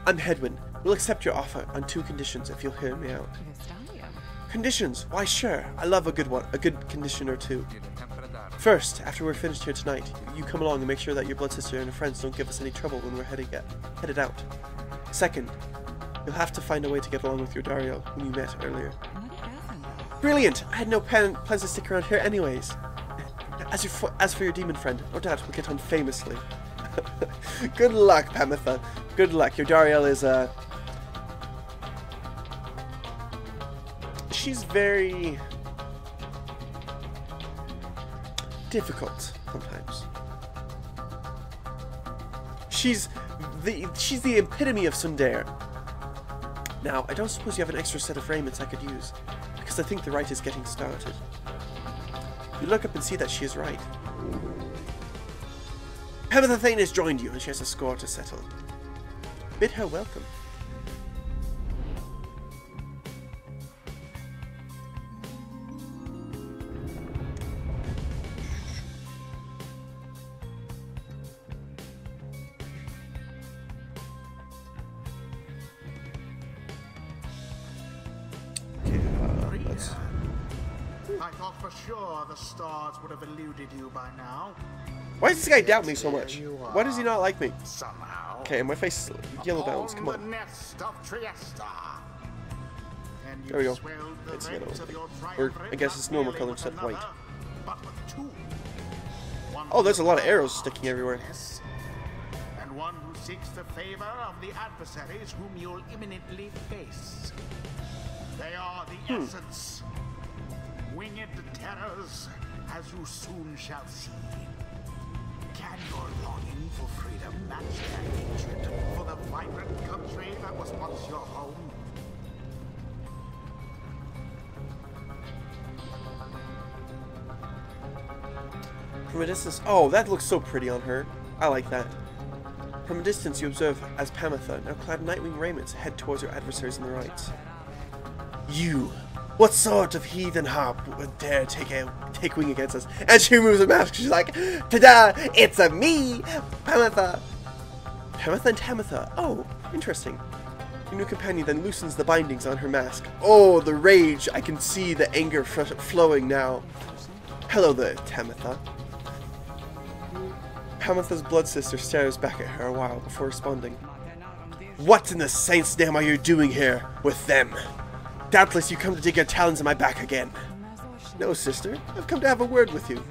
I'm Hedwyn. We'll accept your offer on 2 conditions if you'll hear me out. Conditions? Why, sure. I love a good one. A good condition or 2. First, after we're finished here tonight, you come along and make sure that your blood sister and her friends don't give us any trouble when we're headed out. Second, you'll have to find a way to get along with your Dario, whom you met earlier. Brilliant! I had no plans to stick around here anyways. As for your demon friend, no doubt we'll get on famously. Good luck, Pamitha. Good luck. Your Dariel is, she's very difficult sometimes. She's the epitome of tsundere. Now, I don't suppose you have an extra set of raiments I could use, because I think the rite is getting started. You look up and see that she is right. Pamitha Thane has joined you, and she has a score to settle. Bid her welcome. I thought for sure the stars would have eluded you by now. Why does this guy doubt me so much? Why does he not like me? Somehow. Okay, my face is yellow downs. Come The on. nest of Trieste. And There we go. swelled the It's ranks yellow. of your Or, triumvirate I guess it's not normal merely color with instead of white. another, but with 2. One Oh, there's a lot of who arrows loves sticking everywhere. darkness, and one who seeks the favor of the adversaries whom you'll imminently face. They are the essence. Winged terrors, as you soon shall see. Can your longing for freedom match their hatred for the vibrant country that was once your home? From a distance, oh, that looks so pretty on her. I like that. From a distance, you observe as Pamitha, now clad in nightwing raiments, head towards her adversaries on the right. You! What sort of heathen harp would dare take wing against us? And she removes her mask. She's like, ta-da! It's a me, Pamitha. Pamitha and Tamitha. Oh, interesting. Your new companion then loosens the bindings on her mask. Oh, the rage! I can see the anger flowing now. Hello there, Tamitha. Pamitha's blood sister stares back at her a while before responding. What in the saints' name are you doing here with them? Doubtless you come to dig your talons in my back again. No, sister. I've come to have a word with you.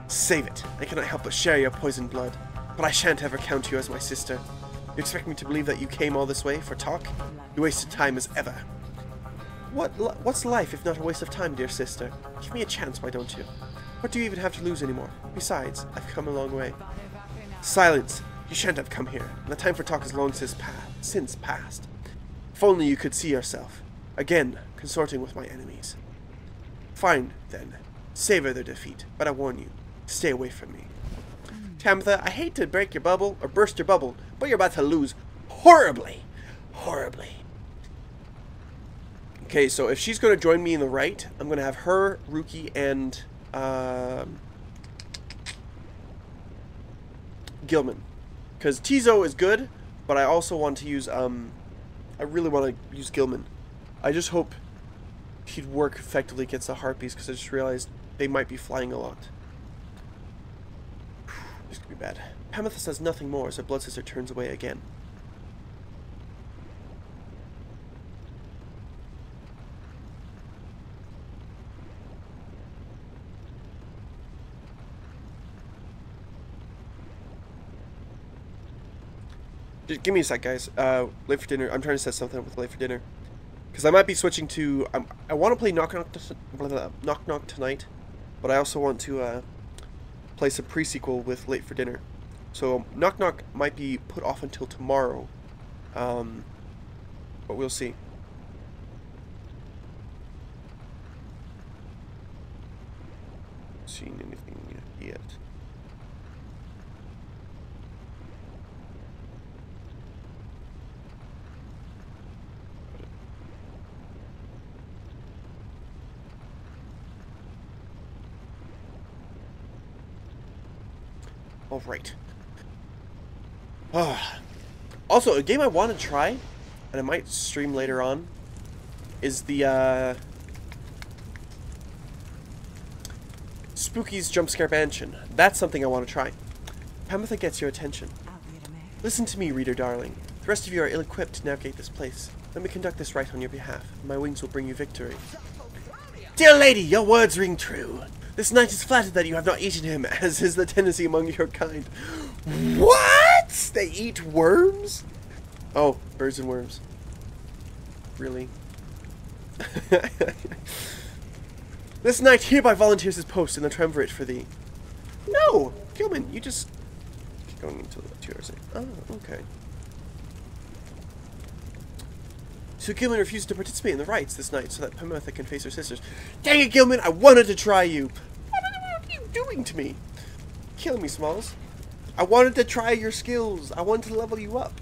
Save it. I cannot help but share your poisoned blood. But I shan't ever count you as my sister. You expect me to believe that you came all this way for talk? You wasted time as ever. What's life if not a waste of time, dear sister? Give me a chance, why don't you? What do you even have to lose anymore? Besides, I've come a long way. Silence. You shan't have come here. The time for talk is long since past. If only you could see yourself. Again, consorting with my enemies. Fine, then. Savor their defeat, but I warn you, stay away from me. Tamitha, I hate to break your bubble, or burst your bubble, but you're about to lose horribly. Horribly. Okay, so if she's going to join me in the right, I'm going to have her, Ruki, and Gilman. Because Tizo is good, but I also want to use, I really want to use Gilman. I just hope he'd work effectively against the Harpies, because I just realized they might be flying a lot. This could be bad. Pamitha says nothing more as her blood sister turns away again. Just give me a sec, guys. Late for dinner. I'm trying to set something up with late for dinner. Because I might be switching to... I want to play Knock Knock tonight. But I also want to play some pre-sequel with Late for Dinner. So Knock Knock might be put off until tomorrow. But we'll see. Seen anything yet? Alright. Also, a game I want to try, and I might stream later on, is the Spooky's Jump Scare Mansion. That's something I want to try. Pamitha gets your attention. Listen to me, reader darling. The rest of you are ill-equipped to navigate this place. Let me conduct this rite on your behalf. My wings will bring you victory. Dear lady, your words ring true. This knight is flattered that you have not eaten him, as is the tendency among your kind. What? They eat worms? Oh, birds and worms. Really? This knight hereby volunteers his post in the triumvirate for thee. No! Gilman, you just... keep going into the 2 hours. Oh, okay. So Gilman refused to participate in the rites this night so that Pamitha can face her sisters. Dang it, Gilman! I wanted to try you! What are you doing to me? Killing me, Smalls. I wanted to try your skills. I wanted to level you up.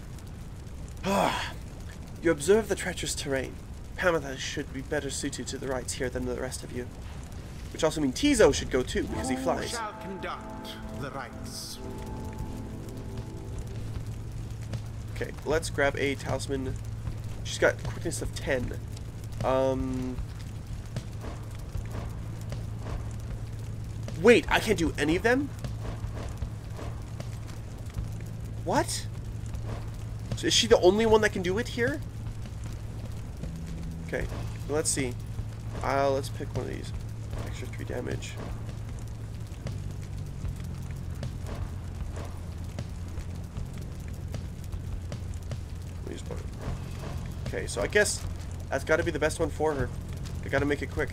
You observe the treacherous terrain. Pamitha should be better suited to the rites here than the rest of you. Which also means Tizo should go too, because he flies. Who shall conduct the rites? Okay, let's grab a talisman. She's got quickness of 10. Wait, I can't do any of them? What? So is she the only one that can do it here? Okay, so let's see. Let's pick one of these. Extra 3 damage. Use one. Okay, so I guess that's got to be the best one for her. I got to make it quick.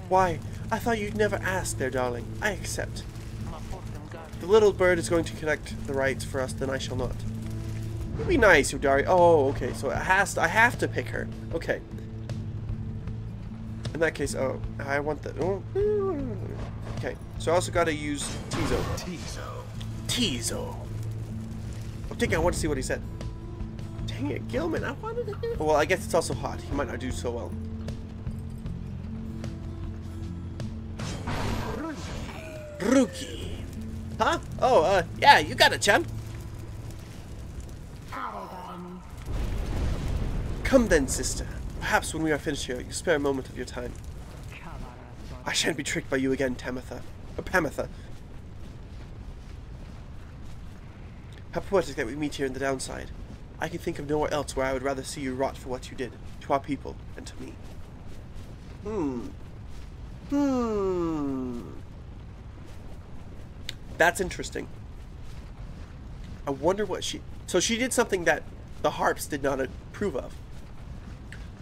Why? I thought you'd never ask there, darling. I accept. If the little bird is going to collect the rights for us, then I shall not. It'd be nice, Udari. Oh, okay. So I have to pick her. Okay. In that case, oh, I want the. Oh. Okay. So I also got to use Tizo. Tizo. Oh, dang! I want to see what he said. Dang it, Gilman! I wanted to do. Well, I guess it's also hot. He might not do so well. Rookie. Huh? Oh, yeah, you got it, champ. Come then, sister. Perhaps when we are finished here, you spare a moment of your time. I shan't be tricked by you again, Pamitha. How poetic that we meet here in the downside. I can think of nowhere else where I would rather see you rot for what you did, to our people, and to me. That's interesting. I wonder what she... So she did something that the Harps did not approve of.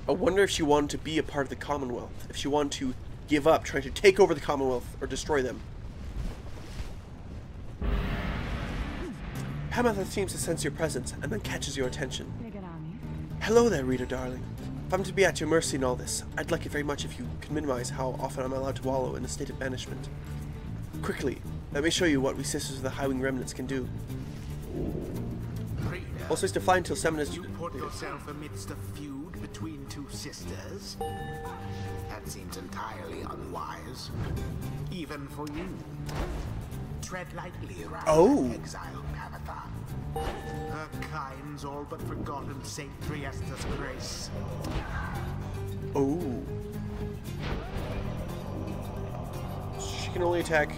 I wonder if she wanted to be a part of the Commonwealth. If she wanted to give up trying to take over the Commonwealth or destroy them. Pamitha seems to sense your presence and then catches your attention. Hello there, reader darling. If I'm to be at your mercy in all this, I'd like it very much if you could minimize how often I'm allowed to wallow in a state of banishment. Quickly, let me show you what we sisters of the High Wing Remnants can do. Also, is to fly until Seminus... You put yourself amidst a feud between 2 sisters? That seems entirely unwise. Even for you. Tread lightly around exile, Pamitha. Her kind's all but forgotten Saint Triesta's grace. Oh. She can only attack...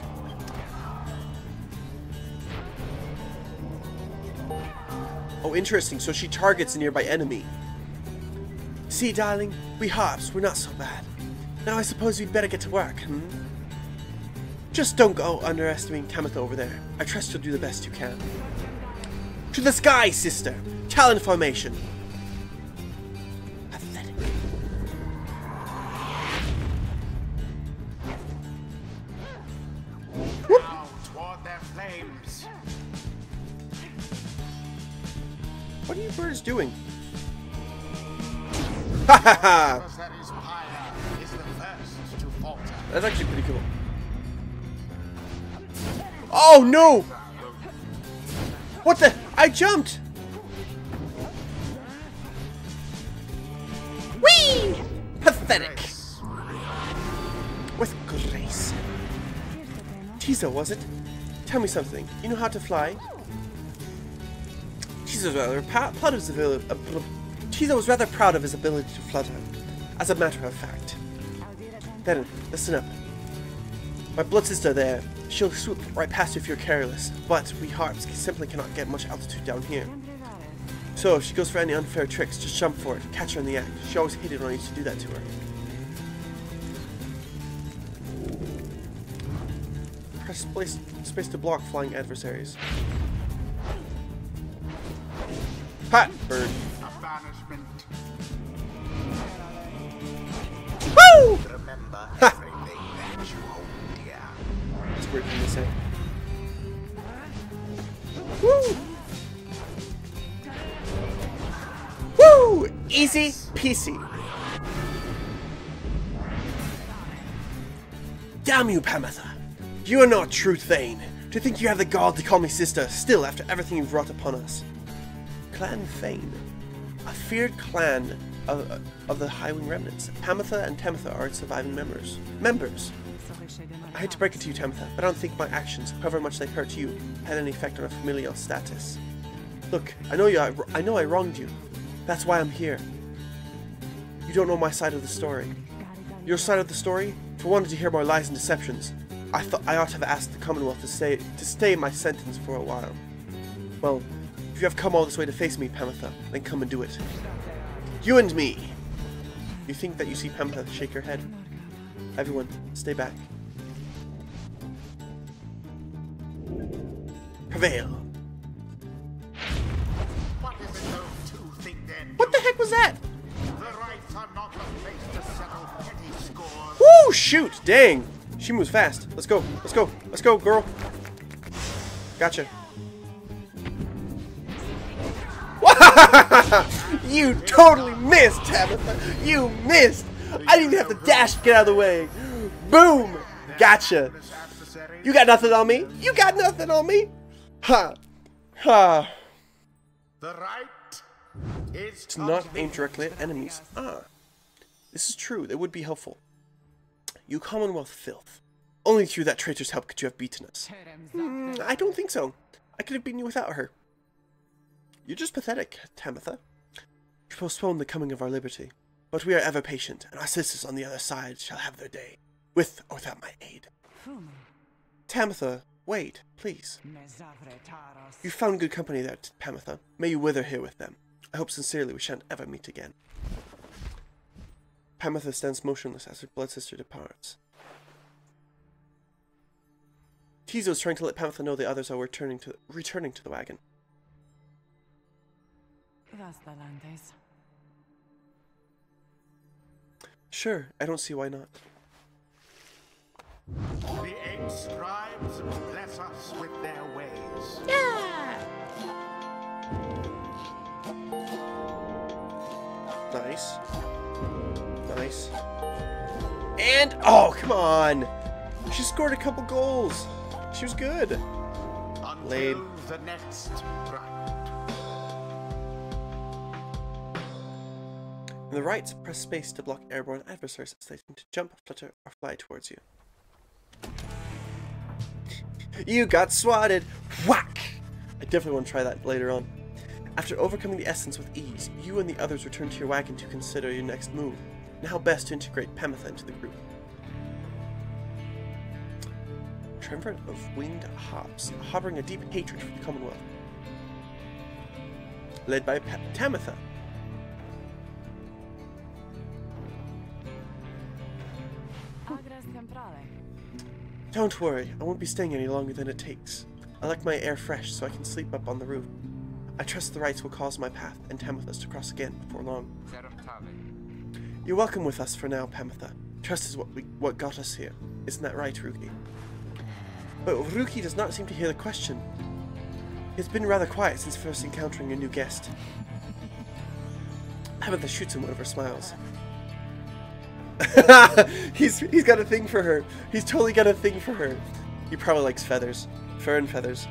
Oh, interesting. So she targets a nearby enemy. See, darling, we Harps, we're not so bad. Now I suppose we'd better get to work, Just don't go underestimating Pamitha over there. I trust you'll do the best you can. To the sky, sister! Talon formation! Pathetic. Now toward their flames. What are you birds doing? Ha ha ha! Adversary's Pyre is the first to falter. That's actually pretty cool. Oh no! What the? I jumped! Whee! pathetic. With grace. Tizo, was it? Tell me something. You know how to fly? Tizo was rather proud of his ability to flutter. As a matter of fact. Then, listen up. My blood sister there, she'll swoop right past you if you're careless, but we harps simply cannot get much altitude down here. So, if she goes for any unfair tricks, just jump for it, catch her in the act. She always hated when I used to do that to her. Press space to block flying adversaries. Pat! Bird. A banishment. Woo! Remember everything that you hold dear. That's a weird thing to say. Woo! Woo! Easy peasy. Damn you, Pamatha! You are not true Thane. To think you have the gall to call me sister, still after everything you've wrought upon us. Clan Thane. A feared clan of the Highwing remnants. Pamatha and Temitha are its surviving members. I hate to break it to you, Temitha, but I don't think my actions, however much they hurt you, had any effect on our familial status. Look, I know I wronged you. That's why I'm here. You don't know my side of the story. Your side of the story? For one, to hear more lies and deceptions. I thought I ought to have asked the Commonwealth to stay my sentence for a while. Well, if you have come all this way to face me, Pamatha, then come and do it. You and me! You think that you see Pamatha shake her head? Everyone, stay back. Prevail. What is it those two think then? What the heck was that? The rights are not a place to settle petty scores. Woo! Shoot! Dang! She moves fast. Let's go. Let's go. Let's go, girl. Gotcha. You totally missed, Tabitha. You missed. I didn't even have to dash to get out of the way. Boom! Gotcha. You got nothing on me. You got nothing on me. Ha. Ha. The right is To not aim directly at enemies. Ah. This is true. That would be helpful. You Commonwealth filth. Only through that traitor's help could you have beaten us. I don't think so. I could have beaten you without her. You're just pathetic, Tamitha. You postpone the coming of our liberty. But we are ever patient, and our sisters on the other side shall have their day, with or without my aid. Tamitha, wait, please. You found good company there, Tamitha. May you wither here with them. I hope sincerely we shan't ever meet again. Pamatha stands motionless as her blood sister departs. Tizo is trying to let Pamatha know the others are returning to the wagon. Sure, I don't see why not. The 8 scribes bless us with their ways. Yeah! Nice. Nice. And, oh, come on! She scored a couple goals. She was good. Laid. Until the next round. On the right, press space to block airborne adversaries as they attempt to jump, flutter, or fly towards you. You got swatted! Whack! I definitely want to try that later on. After overcoming the essence with ease, you and the others return to your wagon to consider your next move, and how best to integrate Pamatha into the group. Triumvirate of winged hops, harboring a deep hatred for the Commonwealth. Led by Tamitha. Don't worry, I won't be staying any longer than it takes. I like my air fresh so I can sleep up on the roof. I trust the rights will cause my path and Tamitha's to cross again before long. You're welcome with us for now, Pamatha. Trust is what got us here. Isn't that right, Ruki? But Ruki does not seem to hear the question. He's been rather quiet since first encountering a new guest. Pamatha shoots him one of her smiles. He's got a thing for her. He's totally got a thing for her. He probably likes feathers. Fur and feathers.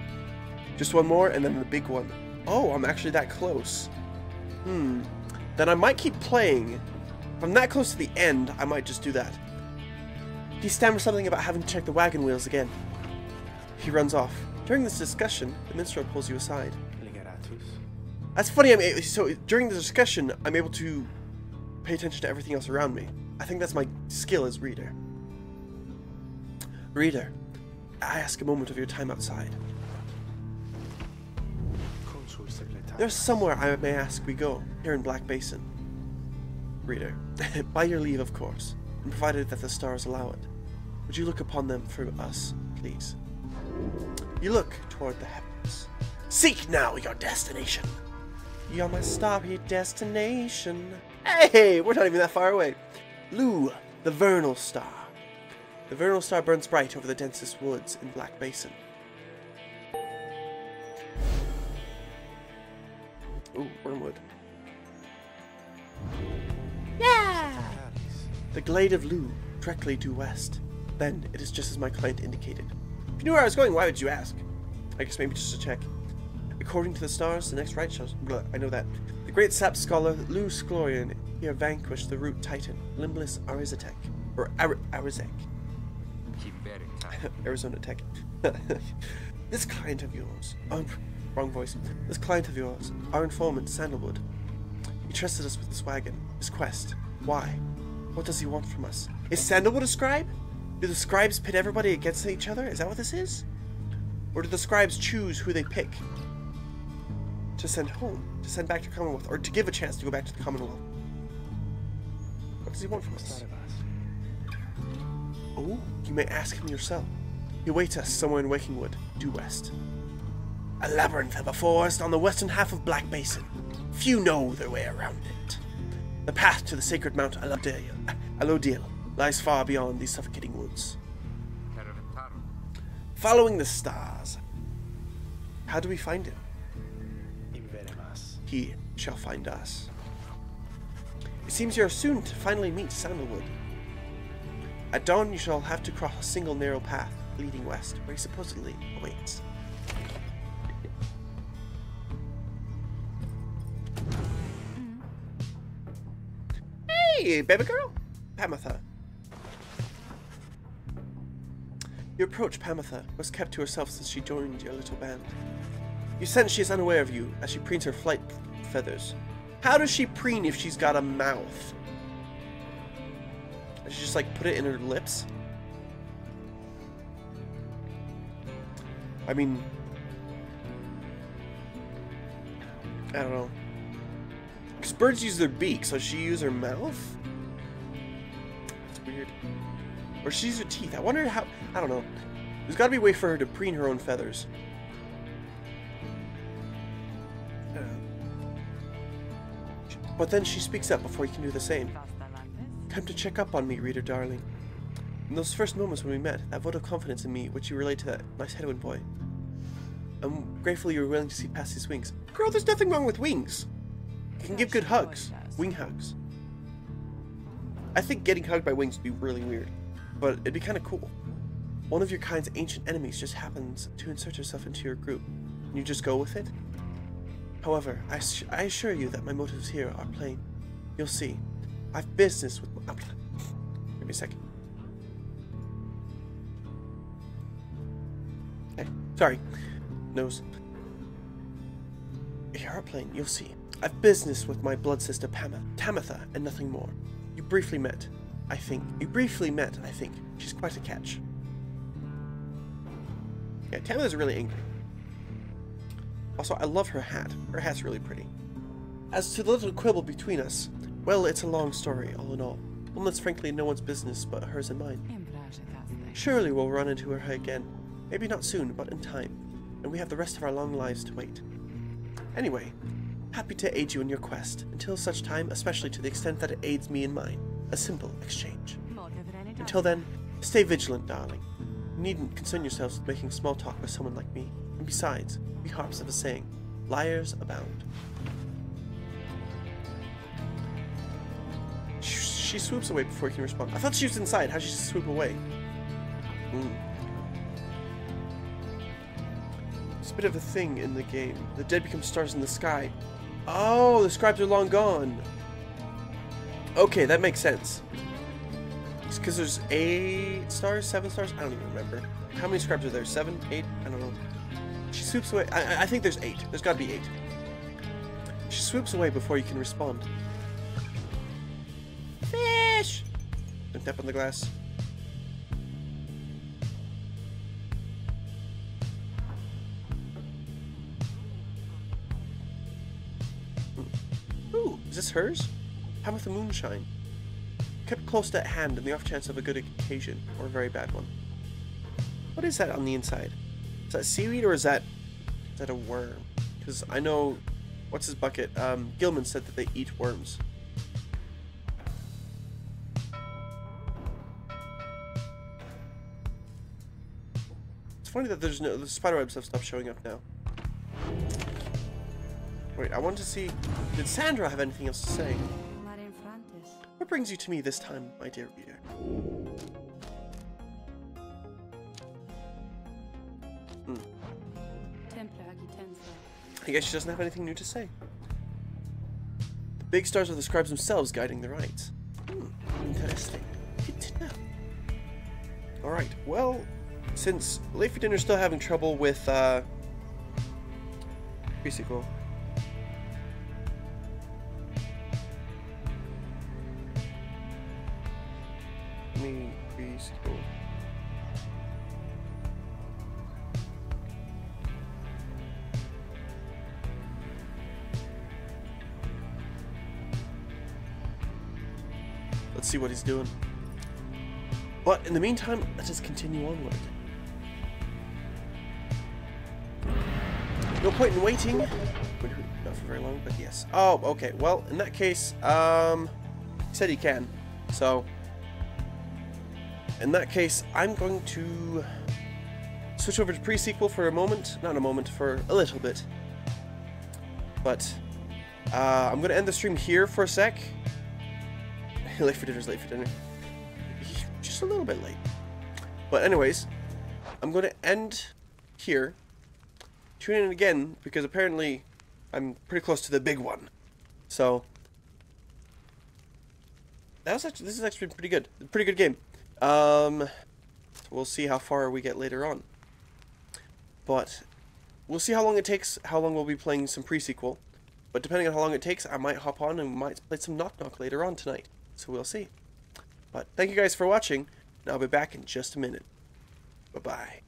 Just one more and then the big one. Oh, I'm actually that close. Then I might keep playing If I'm that close to the end, I might just do that. He stammers something about having to check the wagon wheels again. He runs off. During this discussion, the minstrel pulls you aside. That's funny, so during the discussion, I'm able to pay attention to everything else around me. I think that's my skill as reader. Reader, I ask a moment of your time outside. There's somewhere I may ask we go, here in Black Basin. Reader, by your leave, of course, and provided that the stars allow it. Would you look upon them for us, please? You look toward the heavens. Seek now your destination. You're my starry destination. Hey, we're not even that far away. Lu, the vernal star. The vernal star burns bright over the densest woods in Black Basin. Ooh, wormwood. Yeah! The glade of Lu, directly due west. Then, it is just as my client indicated. If you knew where I was going, why would you ask? I guess maybe just to check. According to the stars, the next right shall... I know that. The great sap scholar Lu Sklorian here vanquished the root titan, Limbless Arizatek. Or Arizek. Arizona Tech. This client of yours... wrong voice. This client of yours, our informant, Sandalwood. He trusted us with this wagon, his quest. Why? What does he want from us? Is Sandalwood a scribe? Do the scribes pit everybody against each other? Is that what this is? Or do the scribes choose who they pick to send home, to send back to Commonwealth, or to give a chance to go back to the Commonwealth? What does he want from us? Oh, you may ask him yourself. He awaits us somewhere in Wakingwood, due west. A labyrinth of a forest on the western half of Black Basin. Few know their way around it. The path to the sacred Mount Alodil lies far beyond these suffocating woods. Following the stars. How do we find him? He shall find us. It seems you are soon to finally meet Sandalwood. At dawn you shall have to cross a single narrow path leading west, where he supposedly awaits. Hey, baby girl! Pamatha. You approach Pamatha, who has kept to herself since she joined your little band. You sense she is unaware of you as she preens her flight feathers. How does she preen if she's got a mouth? Does she just like put it in her lips? I mean, I don't know. Because birds use their beak, so she use her mouth? That's weird. Or she uses her teeth. I wonder how... I don't know. There's got to be a way for her to preen her own feathers. But then she speaks up before you can do the same. Come to check up on me, reader darling. In those first moments when we met, that vote of confidence in me which you relayed to that nice headwind boy. I'm grateful you were willing to see past his wings. Girl, there's nothing wrong with wings. You can give good hugs. Wing hugs. I think getting hugged by wings would be really weird, but it'd be kind of cool. One of your kind's ancient enemies just happens to insert herself into your group, and you just go with it? However, I assure you that my motives here are plain. You'll see. I've business with... Give me a second. Hey, sorry. Nose. Here are plain, you'll see. I've business with my blood sister Tamatha, and nothing more. You briefly met, I think. She's quite a catch. Yeah, Tamatha's really angry. Also, I love her hat. Her hat's really pretty. As to the little quibble between us, well, it's a long story, all in all. One that's frankly no one's business but hers and mine. Surely we'll run into her again. Maybe not soon, but in time. And we have the rest of our long lives to wait. Anyway, happy to aid you in your quest, until such time, especially to the extent that it aids me in mine. A simple exchange. Until then, stay vigilant, darling. You needn't concern yourselves with making small talk with someone like me. And besides, we harps have a saying, liars abound. She swoops away before you can respond. I thought she was inside. How'd she swoop away? It's a bit of a thing in the game. The dead become stars in the sky. Oh, the scribes are long gone. Okay, that makes sense. It's because there's 8 stars, 7 stars? I don't even remember. How many scribes are there? 7? 8? I don't know. She swoops away. I think there's 8. There's got to be 8. She swoops away before you can respond. Fish! Don't tap on the glass. Ooh, is this hers? How about the moonshine? Kept close to at hand in the off chance of a good occasion, or a very bad one. What is that on the inside? Is that seaweed or is that a worm? Because I know, what's his bucket? Gilman said that they eat worms. It's funny that the spiderwebs have stopped showing up now. Wait, I want to see, did Sandra have anything else to say? What brings you to me this time, my dear reader? I guess she doesn't have anything new to say. The big stars are the scribes themselves guiding the rites. Interesting. Good to know. Alright, well, since Leafy Dinner's still having trouble with, pre-sequel. Pre-sequel. Let's see what he's doing. But in the meantime, let us continue onward. No point in waiting. Not for very long, but yes. Oh, okay. Well, in that case, he said he can. So, in that case, I'm going to switch over to pre-sequel for a moment. Not a moment, for a little bit. But, I'm going to end the stream here for a sec. Late for dinner. Just a little bit late. But anyways, I'm going to end here. Tune in again, because apparently I'm pretty close to the big one. So, this has actually been pretty good. Pretty good game. We'll see how far we get later on. But, we'll see how long it takes, how long we'll be playing some pre-sequel. But depending on how long it takes, I might hop on and might play some Knock Knock later on tonight. So we'll see. But thank you guys for watching, and I'll be back in just a minute. Bye-bye.